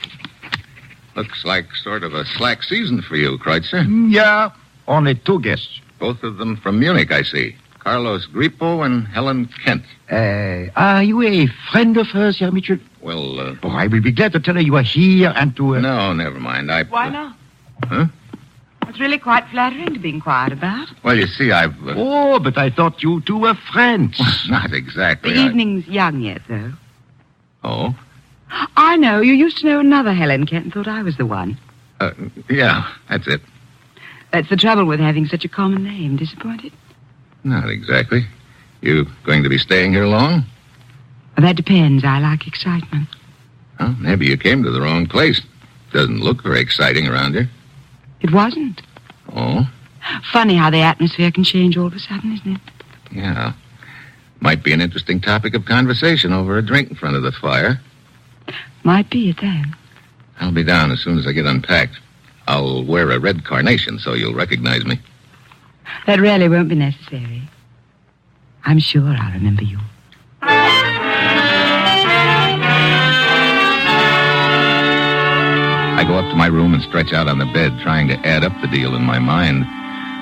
Looks like sort of a slack season for you, Kreutzer. Yeah, only 2 guests. Both of them from Munich, I see. Carlos Grippo and Helen Kent. Are you a friend of hers, Herr Mitchell? Well, I will be glad to tell her you are here and to... No, never mind. Why not? Huh? It's really quite flattering to be inquired about. Well, you see, I've... Oh, but I thought you two were friends. Not exactly. The evening's young yet, though. Oh? I know. You used to know another Helen Kent and thought I was the one. Yeah, that's it. That's the trouble with having such a common name. Disappointed? Not exactly. You going to be staying here long? Well, that depends. I like excitement. Well, maybe you came to the wrong place. Doesn't look very exciting around here. It wasn't. Oh? Funny how the atmosphere can change all of a sudden, isn't it? Yeah. Might be an interesting topic of conversation over a drink in front of the fire. Might be at that. I'll be down as soon as I get unpacked. I'll wear a red carnation so you'll recognize me. That really won't be necessary. I'm sure I'll remember you. I go up to my room and stretch out on the bed, trying to add up the deal in my mind.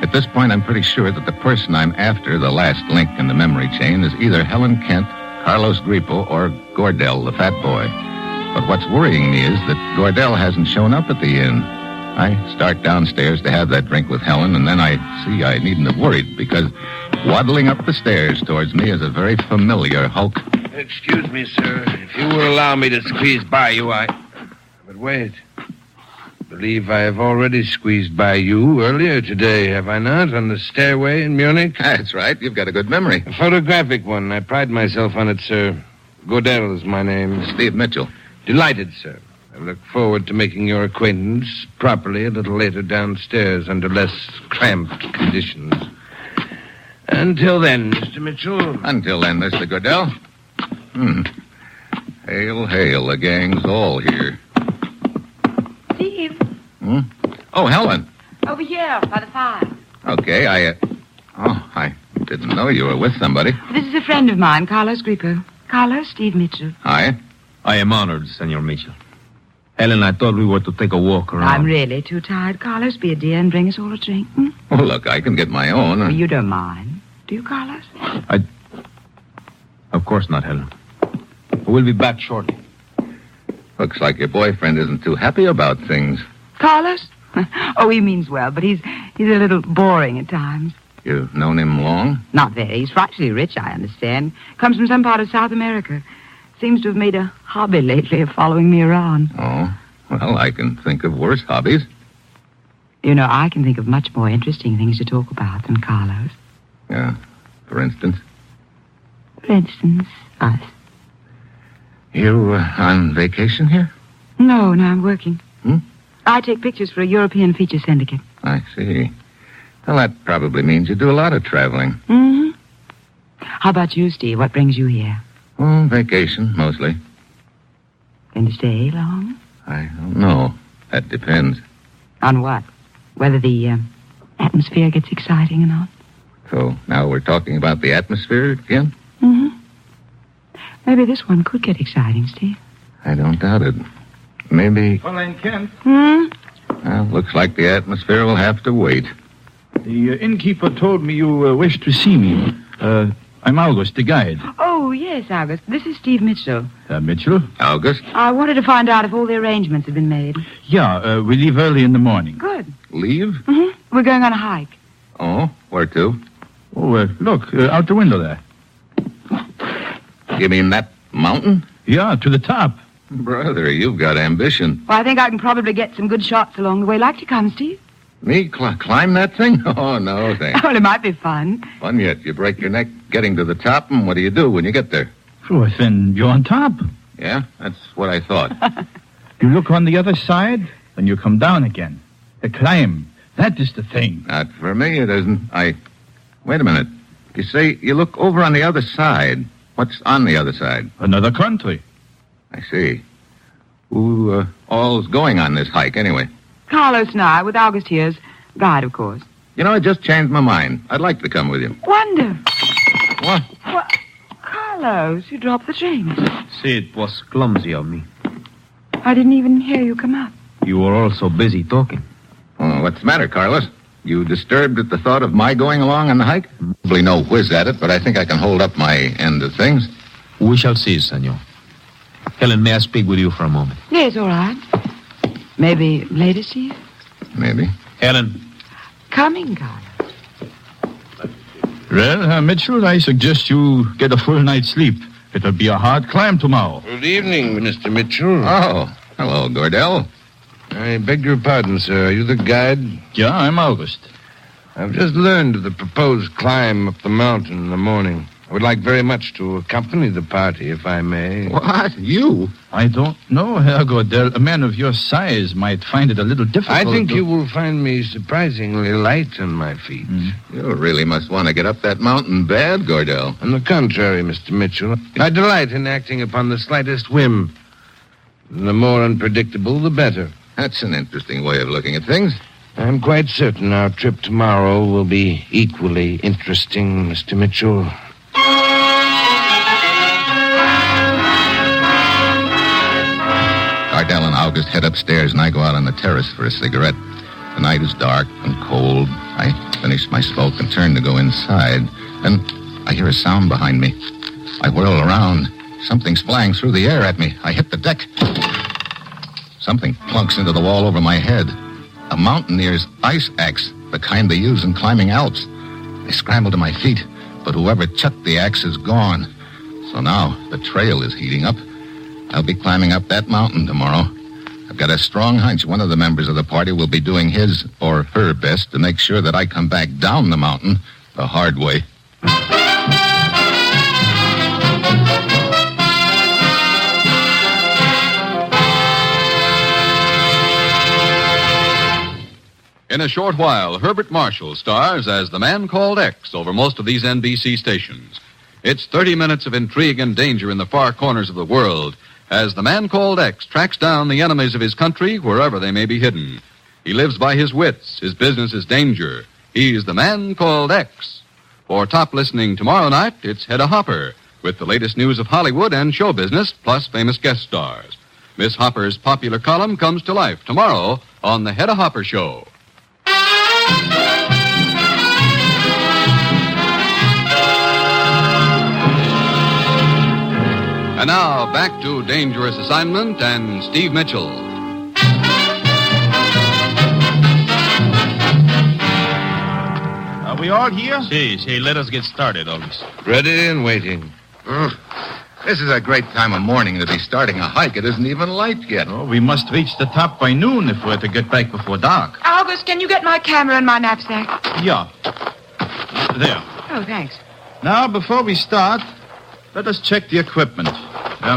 At this point, I'm pretty sure that the person I'm after, the last link in the memory chain, is either Helen Kent, Carlos Grippo, or Gordell, the fat boy. But what's worrying me is that Gordell hasn't shown up at the inn. I start downstairs to have that drink with Helen, and then I see I needn't have worried, because waddling up the stairs towards me is a very familiar hulk. Excuse me, sir. If you will allow me to squeeze by you, But wait. I believe I have already squeezed by you earlier today, have I not, on the stairway in Munich? That's right. You've got a good memory. A photographic one. I pride myself on it, sir. Godell is my name. Steve Mitchell. Delighted, sir. I look forward to making your acquaintance properly a little later downstairs under less cramped conditions. Until then, Mr. Mitchell. Until then, Mr. Gordell. Hail, hail, the gang's all here. Steve. Oh, Helen. Over here, by the fire. Okay, I didn't know you were with somebody. This is a friend of mine, Carlos Grippo. Carlos, Steve Mitchell. Hi. I am honored, Senor Mitchell. Helen, I thought we were to take a walk around. I'm really too tired. Carlos, be a dear and bring us all a drink. Well, look, I can get my own. Well, you don't mind. Do you, Carlos? Of course not, Helen. We'll be back shortly. Looks like your boyfriend isn't too happy about things. Carlos? Oh, he means well, but he's a little boring at times. You've known him long? Not very. He's frightfully rich, I understand. Comes from some part of South America. Seems to have made a hobby lately of following me around. Oh, well, I can think of worse hobbies. You know, I can think of much more interesting things to talk about than Carlos. Yeah, for instance? For instance, us. You on vacation here? No, I'm working. I take pictures for a European feature syndicate. I see. Well, that probably means you do a lot of traveling. Mm-hmm. How about you, Steve? What brings you here? Oh, vacation, mostly. Going to stay long? I don't know. That depends. On what? Whether the atmosphere gets exciting or not? So now we're talking about the atmosphere again? Mm-hmm. Maybe this one could get exciting, Steve. I don't doubt it. Maybe... Fräulein Kent. Well, looks like the atmosphere will have to wait. The innkeeper told me you wished to see me. I'm August, the guide. Oh, yes, August. This is Steve Mitchell. Mitchell? August? I wanted to find out if all the arrangements had been made. Yeah, we leave early in the morning. Good. Leave? Mm-hmm. We're going on a hike. Oh, where to? Oh, look, out the window there. You mean that mountain? Yeah, to the top. Brother, you've got ambition. Well, I think I can probably get some good shots along the way. Like to come, Steve? Me climb that thing? Oh, no, thanks. Well, it might be fun. Fun yet. You break your neck getting to the top, and what do you do when you get there? Sure, then you're on top. Yeah, that's what I thought. You look on the other side, then you come down again. The climb, that is the thing. Not for me, it isn't. Wait a minute. You say you look over on the other side. What's on the other side? Another country. I see. Who all's going on this hike, anyway? Carlos and I, with August here, Guide, of course. You know, I just changed my mind. I'd like to come with you. Wonder. What? Carlos, you dropped the change. See, it was clumsy of me. I didn't even hear you come up. You were all so busy talking. Oh, what's the matter, Carlos? You disturbed at the thought of my going along on the hike? Probably no whiz at it, but I think I can hold up my end of things. We shall see, senor. Helen, may I speak with you for a moment? Yes, all right. Maybe later, Steve? Maybe. Helen. Coming, Carlos. Well, Mitchell, I suggest you get a full night's sleep. It'll be a hard climb tomorrow. Good evening, Mr. Mitchell. Oh, hello, Gordell. I beg your pardon, sir. Are you the guide? Yeah, I'm August. I've just learned of the proposed climb up the mountain in the morning. I would like very much to accompany the party, if I may. What? You? I don't know, Herr Gordell. A man of your size might find it a little difficult. I think you will find me surprisingly light on my feet. You really must want to get up that mountain bad, Gordell. On the contrary, Mr. Mitchell, I delight in acting upon the slightest whim. The more unpredictable, the better. That's an interesting way of looking at things. I'm quite certain our trip tomorrow will be equally interesting, Mr. Mitchell. Gardell and August head upstairs, and I go out on the terrace for a cigarette. The night is dark and cold. I finish my smoke and turn to go inside. Then I hear a sound behind me. I whirl around. Something's flying through the air at me. I hit the deck. Something plunks into the wall over my head. A mountaineer's ice axe, the kind they use in climbing Alps. I scramble to my feet, but whoever chucked the axe is gone. So now the trail is heating up. I'll be climbing up that mountain tomorrow. I've got a strong hunch one of the members of the party will be doing his or her best to make sure that I come back down the mountain the hard way. In a short while, Herbert Marshall stars as the man called X over most of these NBC stations. It's 30 minutes of intrigue and danger in the far corners of the world as the man called X tracks down the enemies of his country wherever they may be hidden. He lives by his wits. His business is danger. He's the man called X. For top listening tomorrow night, it's Hedda Hopper with the latest news of Hollywood and show business, plus famous guest stars. Miss Hopper's popular column comes to life tomorrow on the Hedda Hopper Show. And now, back to Dangerous Assignment and Steve Mitchell. Are we all here? See, let us get started, August. Ready and waiting. This is a great time of morning to be starting a hike. It isn't even light yet. Oh, we must reach the top by noon if we're to get back before dark. August, can you get my camera and my knapsack? Yeah. There. Oh, thanks. Now, before we start, let us check the equipment.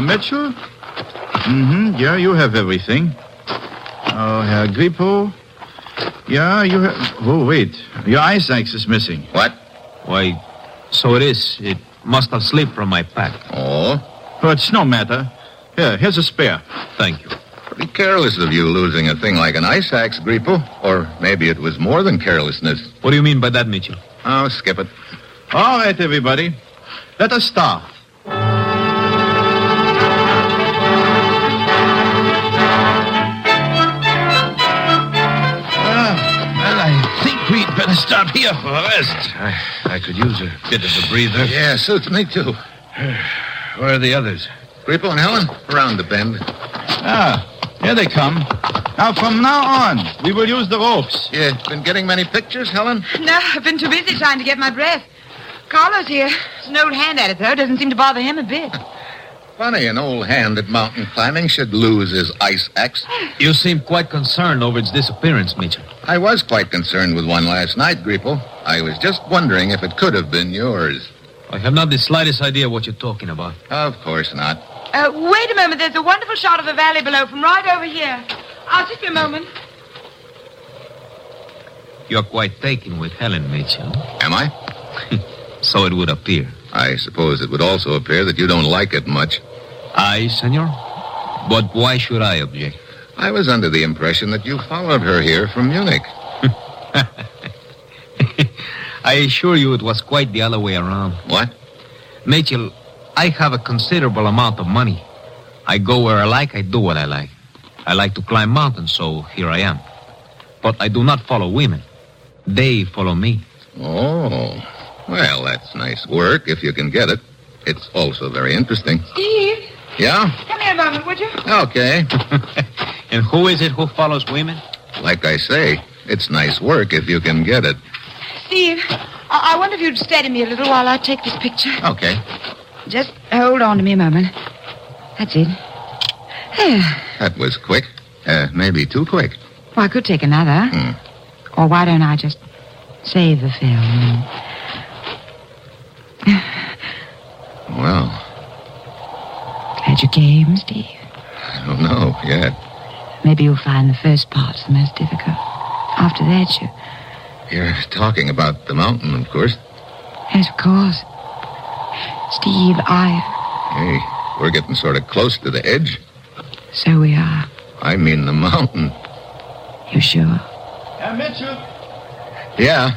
Mitchell? Yeah, you have everything. Oh, Herr Grippo? Yeah, you have... Oh, wait. Your ice axe is missing. What? Why, so it is. It must have slipped from my pack. Oh? Oh, it's no matter. Here's a spare. Thank you. Pretty careless of you losing a thing like an ice axe, Grippo. Or maybe it was more than carelessness. What do you mean by that, Mitchell? Oh, skip it. All right, everybody. Let us start. We'd better stop here for a rest. I could use a bit of a breather. Yeah, suits me too. Where are the others? Grippo and Helen, around the bend. Here they come. Now, from now on, we will use the ropes. Yeah, been getting many pictures, Helen? No, I've been too busy trying to get my breath. Carlos here. He's an old hand at it, though. Doesn't seem to bother him a bit. Funny, an old hand at mountain climbing should lose his ice axe. You seem quite concerned over its disappearance, Mitchell. I was quite concerned with one last night, Grippo. I was just wondering if it could have been yours. I have not the slightest idea what you're talking about. Of course not. Wait a moment. There's a wonderful shot of the valley below from right over here. I'll just be a moment. You're quite taken with Helen, Mitchell. Am I? So it would appear. I suppose it would also appear that you don't like it much. I, senor? But why should I object? I was under the impression that you followed her here from Munich. I assure you it was quite the other way around. What? Mitchell, I have a considerable amount of money. I go where I like, I do what I like. I like to climb mountains, so here I am. But I do not follow women. They follow me. Oh, well, that's nice work if you can get it. It's also very interesting. Steve, Yeah? come here a moment, would you? Okay. And who is it who follows women? Like I say, it's nice work if you can get it. Steve, I wonder if you'd stay to me a little while I take this picture. Okay. Just hold on to me a moment. That's it. There. That was quick. Maybe too quick. Well, I could take another. Or why don't I just save the film? Well, Glad you came, Steve. I don't know yet. Maybe you'll find the first part's the most difficult. After that, You're talking about the mountain, of course. Yes, of course. Steve, Hey, we're getting sort of close to the edge. So we are. I mean the mountain. You sure? Mitchell, Yeah.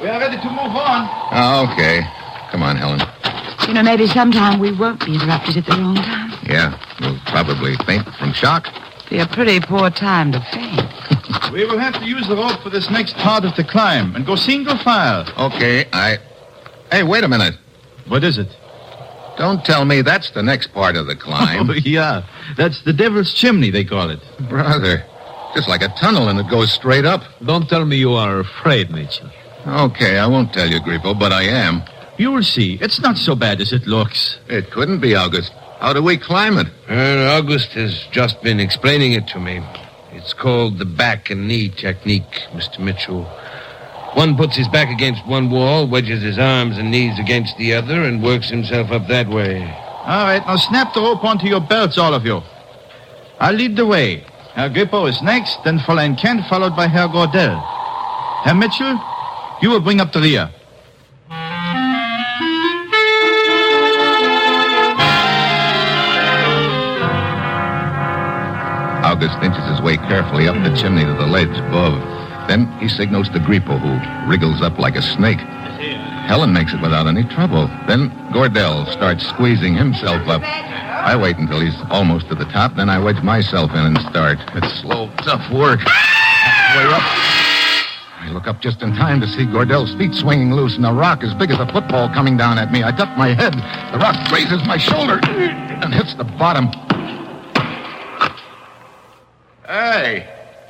we are ready to move on. Okay. Come on, Helen. You know, maybe sometime we won't be interrupted at the wrong time. Yeah, we'll probably faint from shock. Be a pretty poor time to faint. We will have to use the rope for this next part of the climb and go single file. Okay, Hey, wait a minute. What is it? Don't tell me that's the next part of the climb. Oh, yeah. That's the Devil's Chimney, they call it. Brother, just like a tunnel and it goes straight up. Don't tell me you are afraid, Mitchell. Okay, I won't tell you, Grippo, but I am. You will see. It's not so bad as it looks. It couldn't be, August. How do we climb it? August has just been explaining it to me. It's called the back and knee technique, Mr. Mitchell. One puts his back against one wall, wedges his arms and knees against the other, and works himself up that way. All right, now snap the rope onto your belts, all of you. I'll lead the way. Herr Grippo is next, then Fräulein Kent, followed by Herr Gordell. Herr Mitchell, you will bring up the rear. August inches his way carefully up the chimney to the ledge above. Then he signals to Grippo, who wriggles up like a snake. Helen makes it without any trouble. Then Gordell starts squeezing himself up. I wait until he's almost to the top, then I wedge myself in and start. It's slow, tough work. Way up. I look up just in time to see Gordell's feet swinging loose and a rock as big as a football coming down at me. I duck my head. The rock grazes my shoulder and hits the bottom. Hey.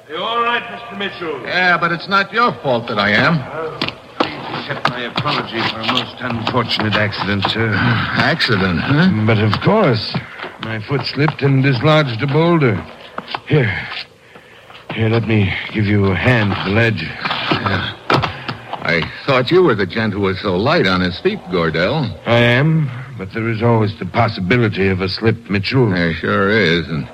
You all right, Mr. Mitchell? Yeah, but it's not your fault that I am. Please accept my apology for a most unfortunate accident, sir. Accident, huh? But of course. My foot slipped and dislodged a boulder. Here, let me give you a hand to the ledge. I thought you were the gent who was so light on his feet, Gordell. I am, but there is always the possibility of a slip, Mitchell. There sure is, and...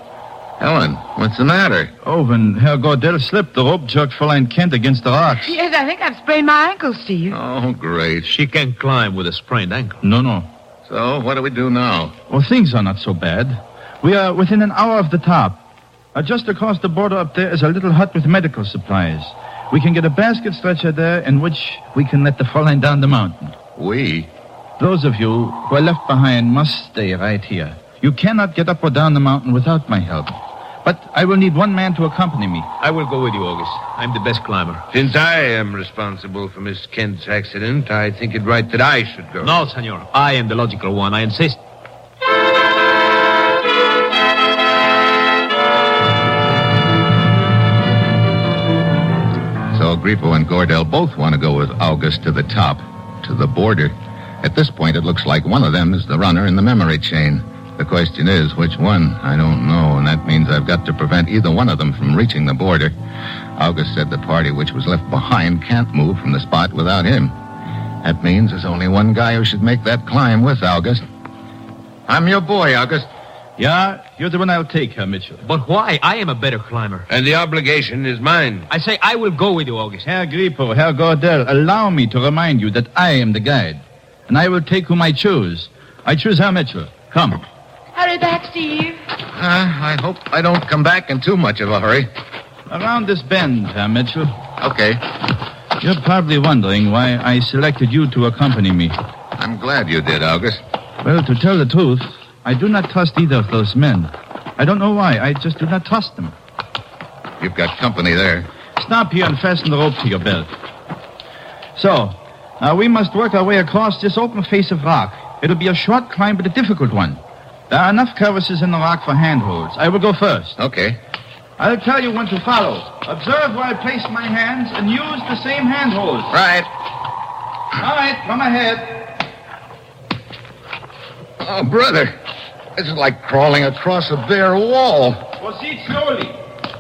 Helen, what's the matter? Oh, when Herr Gordell slipped, the rope jerked Fräulein Kent against the rocks. Yes, I think I've sprained my ankle, Steve. Oh, great. She can't climb with a sprained ankle. No. So, what do we do now? Well, things are not so bad. We are within an hour of the top. Just across the border up there is a little hut with medical supplies. We can get a basket stretcher there in which we can let the Fräulein down the mountain. We? Those of you who are left behind must stay right here. You cannot get up or down the mountain without my help. But I will need one man to accompany me. I will go with you, August. I'm the best climber. Since I am responsible for Miss Kent's accident, I think it right that I should go. No, senor. I am the logical one. I insist. So Grippo and Gordell both want to go with August to the top, to the border. At this point, it looks like one of them is the runner in the memory chain. The question is, which one? I don't know, and that means I've got to prevent either one of them from reaching the border. August said the party which was left behind can't move from the spot without him. That means there's only one guy who should make that climb with August. I'm your boy, August. Yeah, you're the one I'll take, Herr Mitchell. But why? I am a better climber. And the obligation is mine. I say I will go with you, August. Herr Grippo, Herr Gordell, allow me to remind you that I am the guide. And I will take whom I choose. I choose Herr Mitchell. Come. Hurry back, Steve. I hope I don't come back in too much of a hurry. Around this bend, Herr Mitchell. Okay. You're probably wondering why I selected you to accompany me. I'm glad you did, August. Well, to tell the truth, I do not trust either of those men. I don't know why. I just do not trust them. You've got company there. Stop here and fasten the rope to your belt. So, now we must work our way across this open face of rock. It'll be a short climb, but a difficult one. There are enough crevices in the rock for handholds. I will go first. Okay. I'll tell you when to follow. Observe where I place my hands and use the same handholds. Right. All right, come ahead. Oh, brother. This is like crawling across a bare wall. Proceed slowly.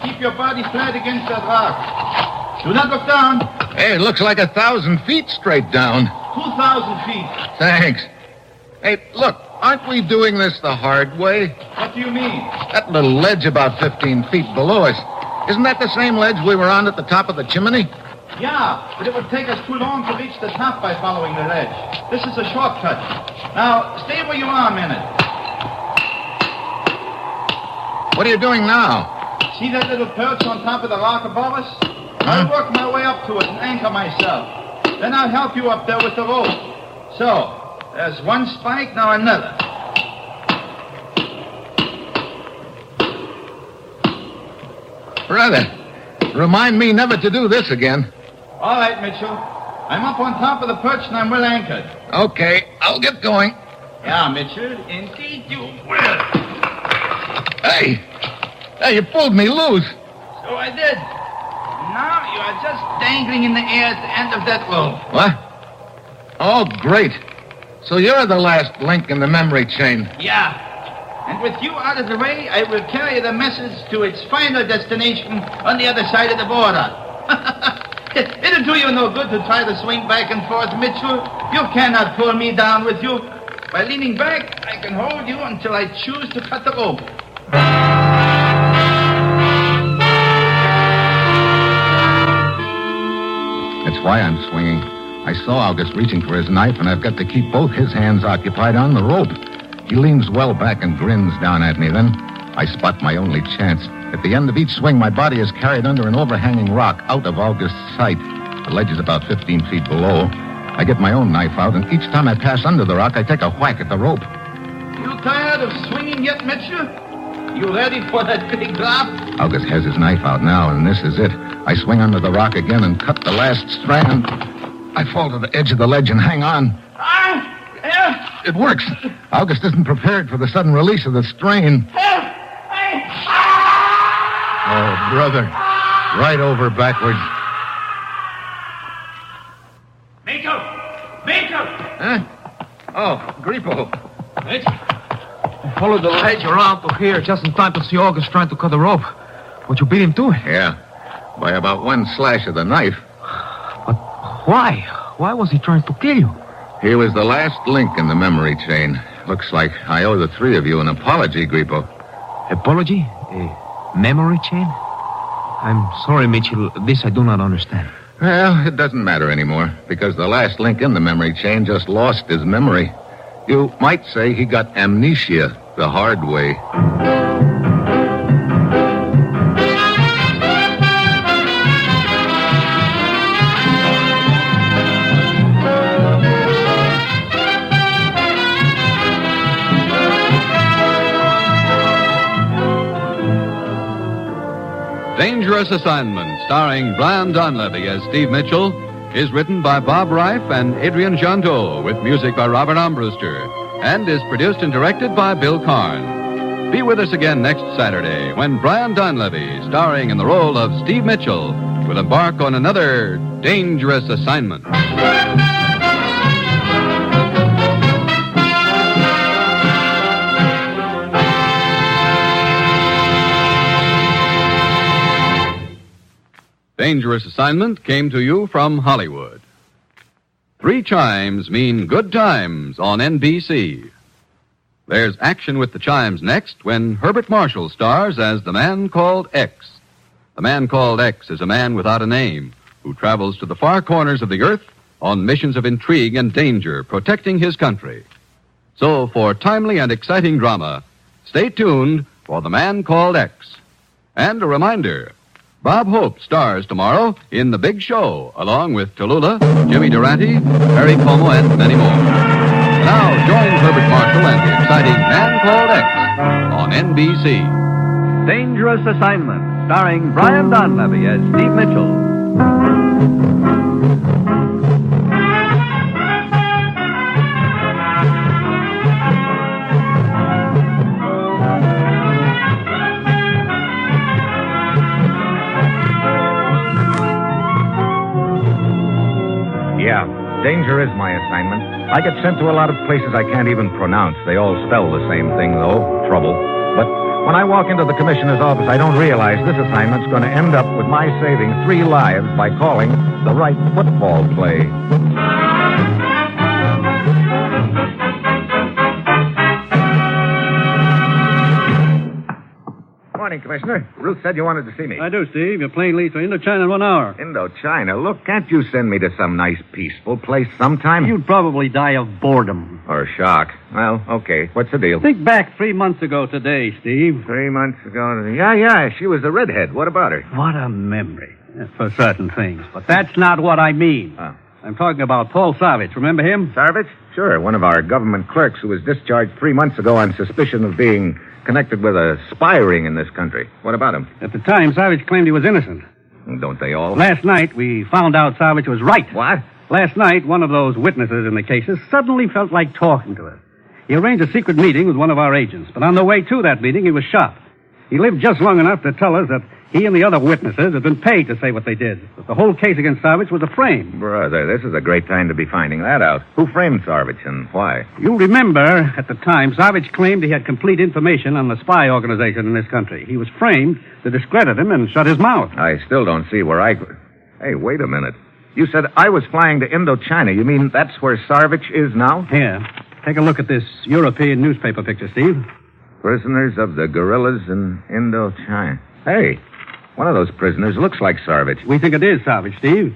Keep your body flat against that rock. Do not look down. Hey, it looks like 1,000 feet straight down. 2,000 feet. Thanks. Hey, look, aren't we doing this the hard way? What do you mean? That little ledge about 15 feet below us. Isn't that the same ledge we were on at the top of the chimney? Yeah, but it would take us too long to reach the top by following the ledge. This is a shortcut. Now, stay where you are a minute. What are you doing now? See that little perch on top of the rock above us? I'll work my way up to it and anchor myself. Then I'll help you up there with the rope. So, there's one spike, now another. Brother, remind me never to do this again. All right, Mitchell. I'm up on top of the perch and I'm well anchored. Okay, I'll get going. Yeah, Mitchell, indeed you will. Hey, you pulled me loose. So I did. Now you are just dangling in the air at the end of that rope. What? Oh, great. So you're the last link in the memory chain. Yeah. And with you out of the way, I will carry the message to its final destination on the other side of the border. It'll do you no good to try to swing back and forth, Mitchell. You cannot pull me down with you. By leaning back, I can hold you until I choose to cut the rope. That's why I'm swinging. I saw August reaching for his knife, and I've got to keep both his hands occupied on the rope. He leans well back and grins down at me. Then I spot my only chance. At the end of each swing, my body is carried under an overhanging rock out of August's sight. The ledge is about 15 feet below. I get my own knife out, and each time I pass under the rock, I take a whack at the rope. You tired of swinging yet, Mitchell? You ready for that big drop? August has his knife out now, and this is it. I swing under the rock again and cut the last strand. I fall to the edge of the ledge and hang on. It works. August isn't prepared for the sudden release of the strain. Oh, brother. Right over backwards. Mako! Huh? Oh, Grippo. I followed the ledge around to here just in time to see August trying to cut the rope. But you beat him to it. Yeah. By about one slash of the knife. But why? Why was he trying to kill you? He was the last link in the memory chain. Looks like I owe the three of you an apology, Grippo. Apology? A memory chain? I'm sorry, Mitchell. This I do not understand. Well, it doesn't matter anymore, because the last link in the memory chain just lost his memory. You might say he got amnesia the hard way. Dangerous Assignment, starring Brian Donlevy as Steve Mitchell, is written by Bob Reif and Adrian Jondeau, with music by Robert Armbruster, and is produced and directed by Bill Karn. Be with us again next Saturday when Brian Donlevy, starring in the role of Steve Mitchell, will embark on another dangerous assignment. Dangerous Assignment came to you from Hollywood. 3 chimes mean good times on NBC. There's action with the chimes next when Herbert Marshall stars as the Man Called X. The Man Called X is a man without a name who travels to the far corners of the earth on missions of intrigue and danger, protecting his country. So for timely and exciting drama, stay tuned for The Man Called X. And a reminder, Bob Hope stars tomorrow in The Big Show, along with Tallulah, Jimmy Durante, Perry Como, and many more. Now join Herbert Marshall and the exciting Man Called X on NBC. Dangerous Assignment, starring Brian Donlevy as Steve Mitchell. Yeah, danger is my assignment. I get sent to a lot of places I can't even pronounce. They all spell the same thing, though, trouble. But when I walk into the commissioner's office, I don't realize this assignment's going to end up with my saving 3 lives by calling the right football play. Morning, Commissioner. Ruth said you wanted to see me. I do, Steve. Your plane leaves for Indochina in 1 hour. Indochina? Look, can't you send me to some nice, peaceful place sometime? You'd probably die of boredom. Or shock. Well, okay. What's the deal? Think back 3 months ago today, Steve. 3 months ago? Yeah. She was a redhead. What about her? What a memory. For certain things. But that's not what I mean. Oh. I'm talking about Paul Savage. Remember him? Savage? Sure. One of our government clerks who was discharged 3 months ago on suspicion of being connected with a spy ring in this country. What about him? At the time, Savage claimed he was innocent. Don't they all? Last night, we found out Savage was right. What? Last night, one of those witnesses in the cases suddenly felt like talking to us. He arranged a secret meeting with one of our agents, but on the way to that meeting, he was shot. He lived just long enough to tell us that he and the other witnesses had been paid to say what they did. But the whole case against Savage was a frame. Brother, this is a great time to be finding that out. Who framed Savage and why? You'll remember, at the time, Savage claimed he had complete information on the spy organization in this country. He was framed to discredit him and shut his mouth. I still don't see where I... Hey, wait a minute. You said I was flying to Indochina. You mean that's where Savage is now? Here, take a look at this European newspaper picture, Steve. Prisoners of the guerrillas in Indochina. Hey, one of those prisoners looks like Savage. We think it is Savage, Steve.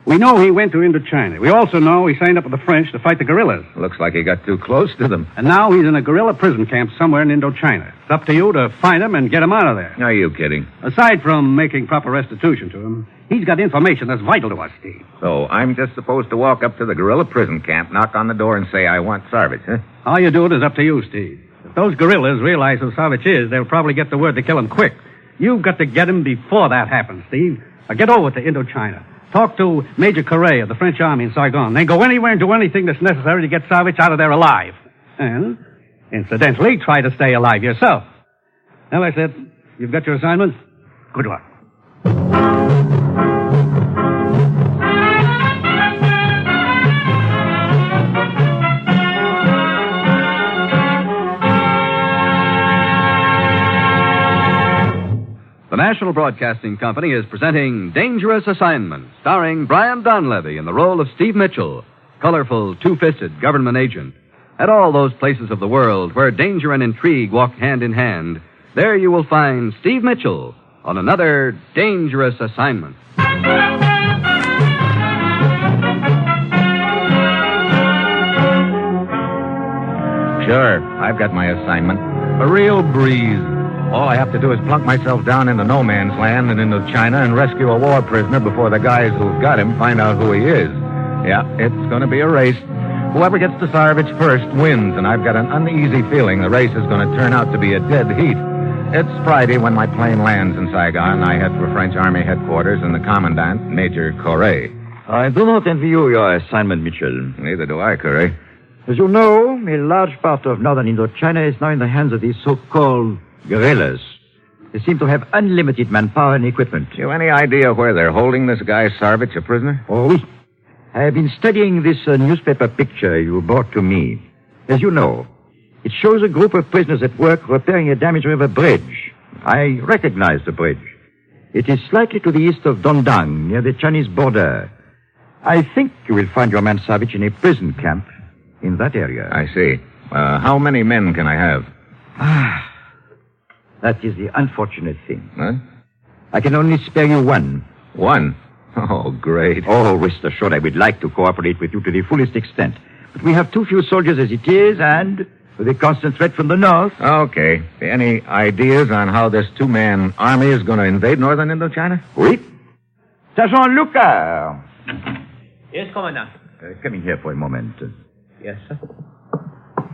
We know he went to Indochina. We also know he signed up with the French to fight the guerrillas. Looks like he got too close to them. And now he's in a guerrilla prison camp somewhere in Indochina. It's up to you to find him and get him out of there. Are you kidding? Aside from making proper restitution to him, he's got information that's vital to us, Steve. So I'm just supposed to walk up to the guerrilla prison camp, knock on the door, and say I want Savage, huh? How you do it is up to you, Steve. If those guerrillas realize who Savage is, they'll probably get the word to kill him quick. You've got to get him before that happens, Steve. Now get over to Indochina. Talk to Major Correa of the French Army in Saigon. Then go anywhere and do anything that's necessary to get Savage out of there alive. And, incidentally, try to stay alive yourself. Now, that's it. You've got your assignment. Good luck. The National Broadcasting Company is presenting Dangerous Assignment, starring Brian Donlevy in the role of Steve Mitchell, colorful, two-fisted government agent. At all those places of the world where danger and intrigue walk hand in hand, there you will find Steve Mitchell on another Dangerous Assignment. Sure, I've got my assignment. A real breeze. All I have to do is plunk myself down into no man's land and into China and rescue a war prisoner before the guys who've got him find out who he is. Yeah, it's going to be a race. Whoever gets to Savage first wins, and I've got an uneasy feeling the race is going to turn out to be a dead heat. It's Friday when my plane lands in Saigon. I head for French Army headquarters and the commandant, Major Correa. I do not envy you your assignment, Mitchell. Neither do I, Correa. As you know, a large part of northern Indochina is now in the hands of these so-called guerrillas. They seem to have unlimited manpower and equipment. You any idea where they're holding this guy Savage a prisoner? Oh, oui. I have been studying this newspaper picture you brought to me. As you know, it shows a group of prisoners at work repairing a damaged river bridge. I recognize the bridge. It is slightly to the east of Dondang, near the Chinese border. I think you will find your man Savage in a prison camp in that area. I see. How many men can I have? That is the unfortunate thing. Huh? I can only spare you one. One? Oh, great. Oh, rest assured, I would like to cooperate with you to the fullest extent. But we have too few soldiers as it is, and with a constant threat from the north. Okay. Any ideas on how this two-man army is going to invade northern Indochina? Oui. Sergeant Lucas. Yes, Commandant. Come in here for a moment. Yes, sir.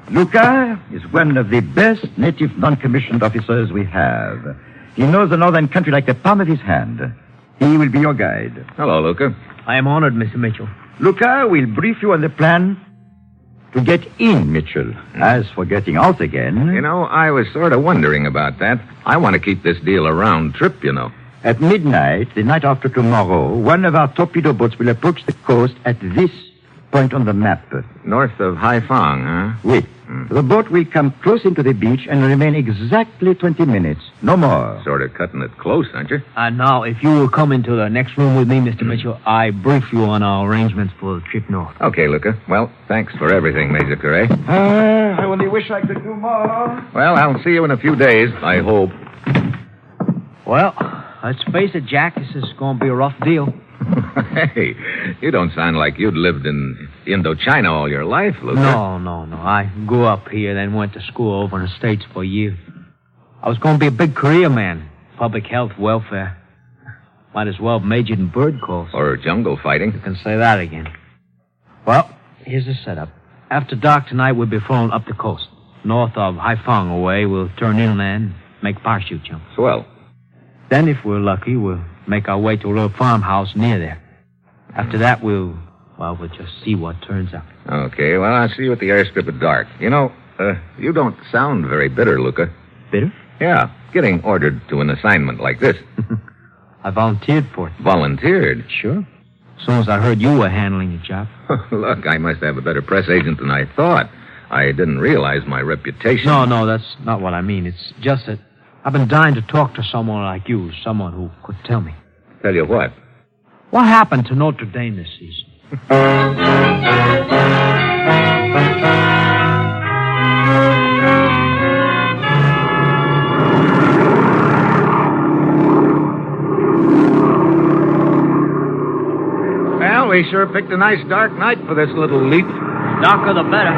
Lucas is one of the best native non-commissioned officers we have. He knows the northern country like the palm of his hand. He will be your guide. Hello, Luca. I am honored, Mr. Mitchell. Lucas will brief you on the plan to get in, Mitchell. As for getting out again... You know, I was sort of wondering about that. I want to keep this deal a round trip, you know. At midnight, the night after tomorrow, one of our torpedo boats will approach the coast at this point on the map. North of Haiphong, huh? Oui. The boat will come close into the beach and remain exactly 20 minutes. No more. Sort of cutting it close, aren't you? And now, if you will come into the next room with me, Mr. Mitchell, I brief you on our arrangements for the trip north. Okay, Luca. Well, thanks for everything, Major Curray. I only wish I could do more. Well, I'll see you in a few days, I hope. Well, let's face it, Jack. This is going to be a rough deal. Hey, you don't sound like you'd lived in Indochina all your life, Luca. No. I grew up here, then went to school over in the States for a year. I was going to be a big career man. Public health, welfare. Might as well have majored in bird calls. Or jungle fighting. You can say that again. Well, here's the setup. After dark tonight, we'll be flown up the coast. North of Haiphong away, we'll turn inland, make parachute jumps. Swell. Then, if we're lucky, we'll make our way to a little farmhouse near there. After that, we'll just see what turns up. Okay, well, I'll see you at the airstrip at dark. You know, you don't sound very bitter, Luca. Bitter? Yeah, getting ordered to an assignment like this. I volunteered for it. Volunteered? Sure. As soon as I heard you were handling the job. Look, I must have a better press agent than I thought. I didn't realize my reputation. No, that's not what I mean. It's just that I've been dying to talk to someone like you, someone who could tell me. Tell you what? What happened to Notre Dame this season? Well, we sure picked a nice dark night for this little leap. Darker the better.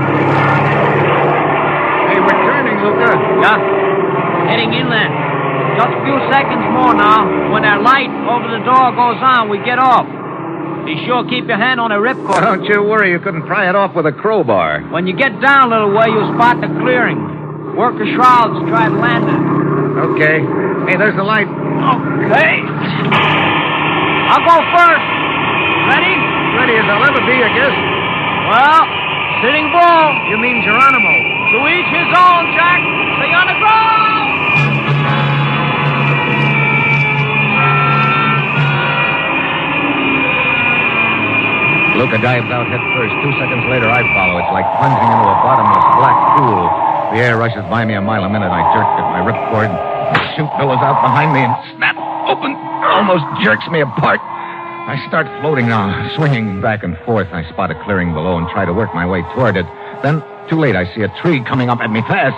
Hey, we're turning, Luca. Yeah. Heading inland. Just a few seconds more now. When that light over the door goes on, we get off. Be sure keep your hand on the ripcord. Don't you worry, you couldn't pry it off with a crowbar. When you get down a little way, you'll spot the clearing. Work the shrouds to try to land it. Okay. Hey, there's the light. Okay. I'll go first. Ready? Ready as I'll ever be, I guess. Well, sitting bull. You mean Geronimo. To each his own, Jack. Stay on the ground. Luca dives out head first. 2 seconds later, I follow. It's like plunging into a bottomless black pool. The air rushes by me a mile a minute. I jerk at my ripcord. The chute billows out behind me and snap open. Almost jerks me apart. I start floating now, swinging back and forth. I spot a clearing below and try to work my way toward it. Then, too late, I see a tree coming up at me fast.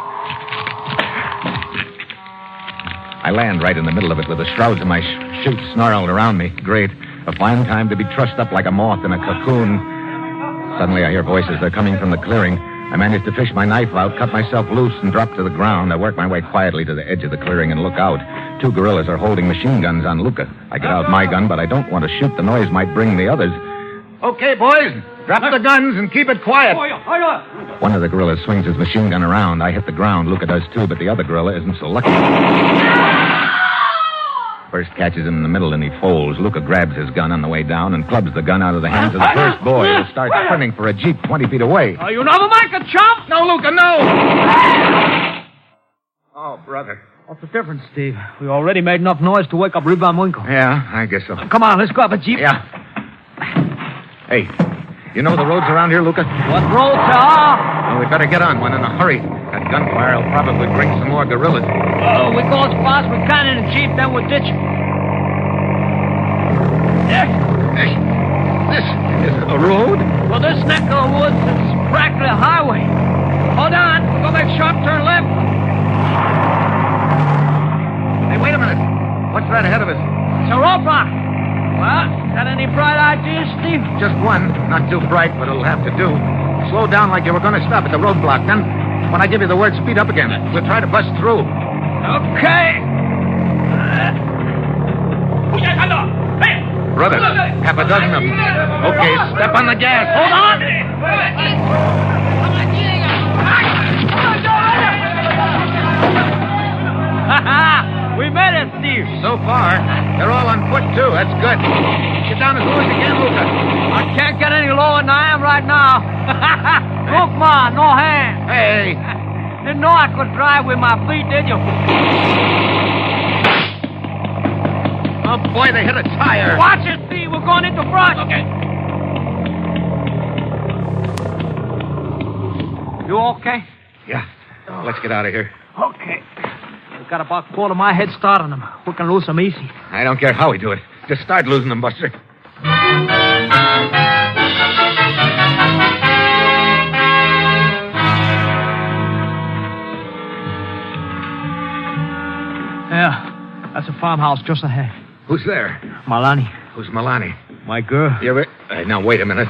I land right in the middle of it with the shrouds of my chute snarled around me. Great. A fine time to be trussed up like a moth in a cocoon. Suddenly I hear voices. They're coming from the clearing. I manage to fish my knife out, cut myself loose, and drop to the ground. I work my way quietly to the edge of the clearing and look out. 2 guerrillas are holding machine guns on Luca. I get out my gun, but I don't want to shoot. The noise might bring the others. Okay, boys. Drop the guns and keep it quiet. One of the guerrillas swings his machine gun around. I hit the ground. Luca does too, but the other gorilla isn't so lucky. First catches him in the middle and he folds. Luca grabs his gun on the way down and clubs the gun out of the hands of the first boy who starts sprinting for a jeep 20 feet away. Oh, you never make a chump? No, Luca, no! Oh, brother. What's the difference, Steve? We already made enough noise to wake up Rib Van Winkle. Yeah, I guess so. Come on, let's grab a jeep. Yeah. Hey, you know the roads around here, Luca? What roads are? Well, we better get on one in a hurry. That gunfire will probably bring some more guerrillas. Oh, we go as fast as we can in the jeep, then we'll ditch it. Hey, this is a road? Well, this neck of the woods is practically a highway. Hold on. Go make sharp turn left. Hey, wait a minute. What's right ahead of us? It's a roadblock. Well, got any bright ideas, Steve? Just one. Not too bright, but it'll have to do. Slow down like you were going to stop at the roadblock, then When I give you the word, speed up again. We'll try to bust through. Okay. Brother, half a dozen of them. Okay, step on the gas. Hold on. We made it, Steve. So far, they're all on foot, too. That's good. Get down as low as you can, Luca. I can't get any lower than I am right now. Look, Ma, no hand. Hey. Didn't know I could drive with my feet, did you? Oh, boy, they hit a tire. Watch it, Steve. We're going into brush. Okay. You okay? Yeah. Let's get out of here. Okay. We've got about a quarter of my head start on them. We can lose them easy. I don't care how we do it. Just start losing them, Buster. Yeah, that's a farmhouse just ahead. Who's there? Malani. Who's Malani? My girl. Now, wait a minute.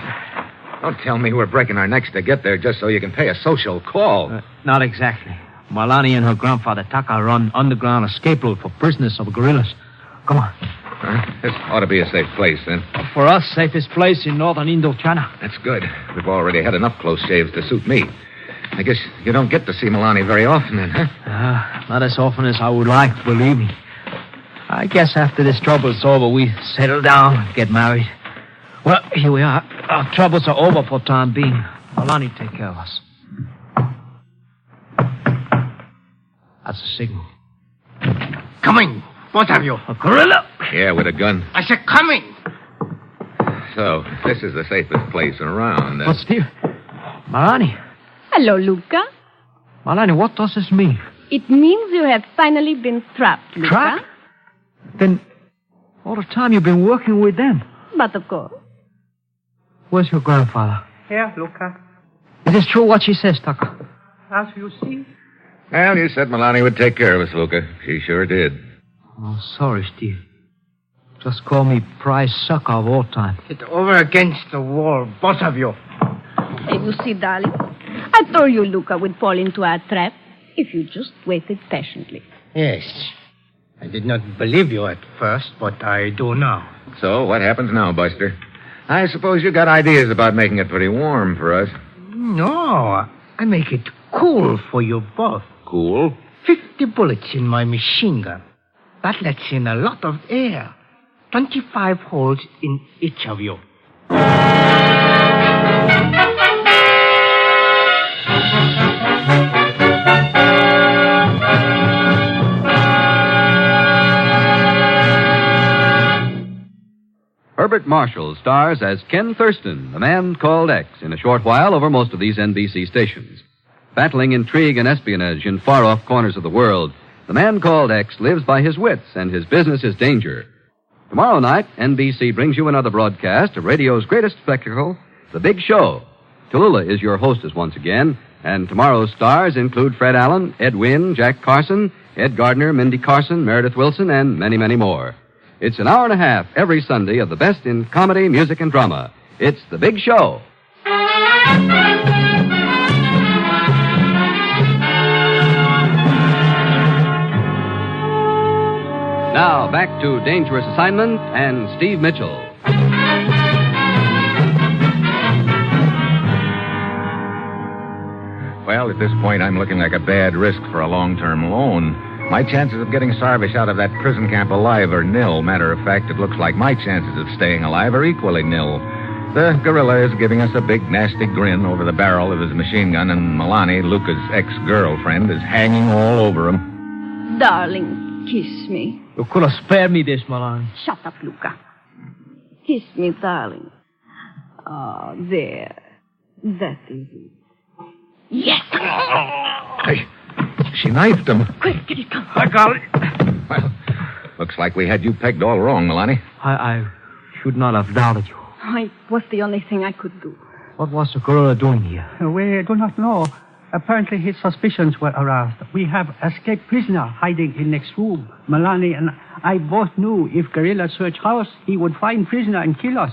Don't tell me we're breaking our necks to get there just so you can pay a social call. Not exactly. Malani and her grandfather Taka run underground escape route for prisoners of guerrillas. Come on. This ought to be a safe place, then. For us, safest place in northern Indochina. That's good. We've already had enough close shaves to suit me. I guess you don't get to see Malani very often, then, huh? Not as often as I would like, believe me. I guess after this trouble's over, we settle down, get married. Well, here we are. Our troubles are over for the time being. Malani take care of us. That's a signal. Coming, both of you. A gorilla? Yeah, with a gun. I said coming. So, this is the safest place around. What's Steve? Malani. Hello, Luca. Malani, what does this mean? It means you have finally been trapped, Luca. Trapped? Then, all the time you've been working with them. But of course. Where's your grandfather? Here, Luca. Is it true what she says, Tucker? As you see. Well, you said Malani would take care of us, Luca. She sure did. Oh, sorry, Steve. Just call me prize sucker of all time. Get over against the wall, both of you. Hey, you see, darling, I told you Luca would fall into our trap if you just waited patiently. Yes. I did not believe you at first, but I do now. So, what happens now, Buster? I suppose you got ideas about making it pretty warm for us. No, I make it cool for you both. Cool? 50 bullets in my machine gun. That lets in a lot of air. 25 holes in each of you. Herbert Marshall stars as Ken Thurston, the man called X, in a short while over most of these NBC stations. Battling intrigue and espionage in far-off corners of the world, the man called X lives by his wits, and his business is danger. Tomorrow night, NBC brings you another broadcast of radio's greatest spectacle, The Big Show. Tallulah is your hostess once again, and tomorrow's stars include Fred Allen, Ed Wynn, Jack Carson, Ed Gardner, Mindy Carson, Meredith Wilson, and many, many more. It's an hour and a half every Sunday of the best in comedy, music, and drama. It's The Big Show. Now, back to Dangerous Assignment and Steve Mitchell. Well, at this point, I'm looking like a bad risk for a long-term loan. My chances of getting Sarvish out of that prison camp alive are nil. Matter of fact, it looks like my chances of staying alive are equally nil. The gorilla is giving us a big, nasty grin over the barrel of his machine gun, and Malani, Luca's ex-girlfriend, is hanging all over him. Darling, kiss me. You could have spared me this, Malani. Shut up, Luca. Kiss me, darling. Ah, there. That is it. Yes! Hey, she knifed him. Quick, get it come. I got it. Well, looks like we had you pegged all wrong, Malani. I should not have doubted you. It was the only thing I could do. What was the gorilla doing here? We do not know. Apparently his suspicions were aroused. We have escaped prisoner hiding in next room. Malani and I both knew if guerrilla search house, he would find prisoner and kill us.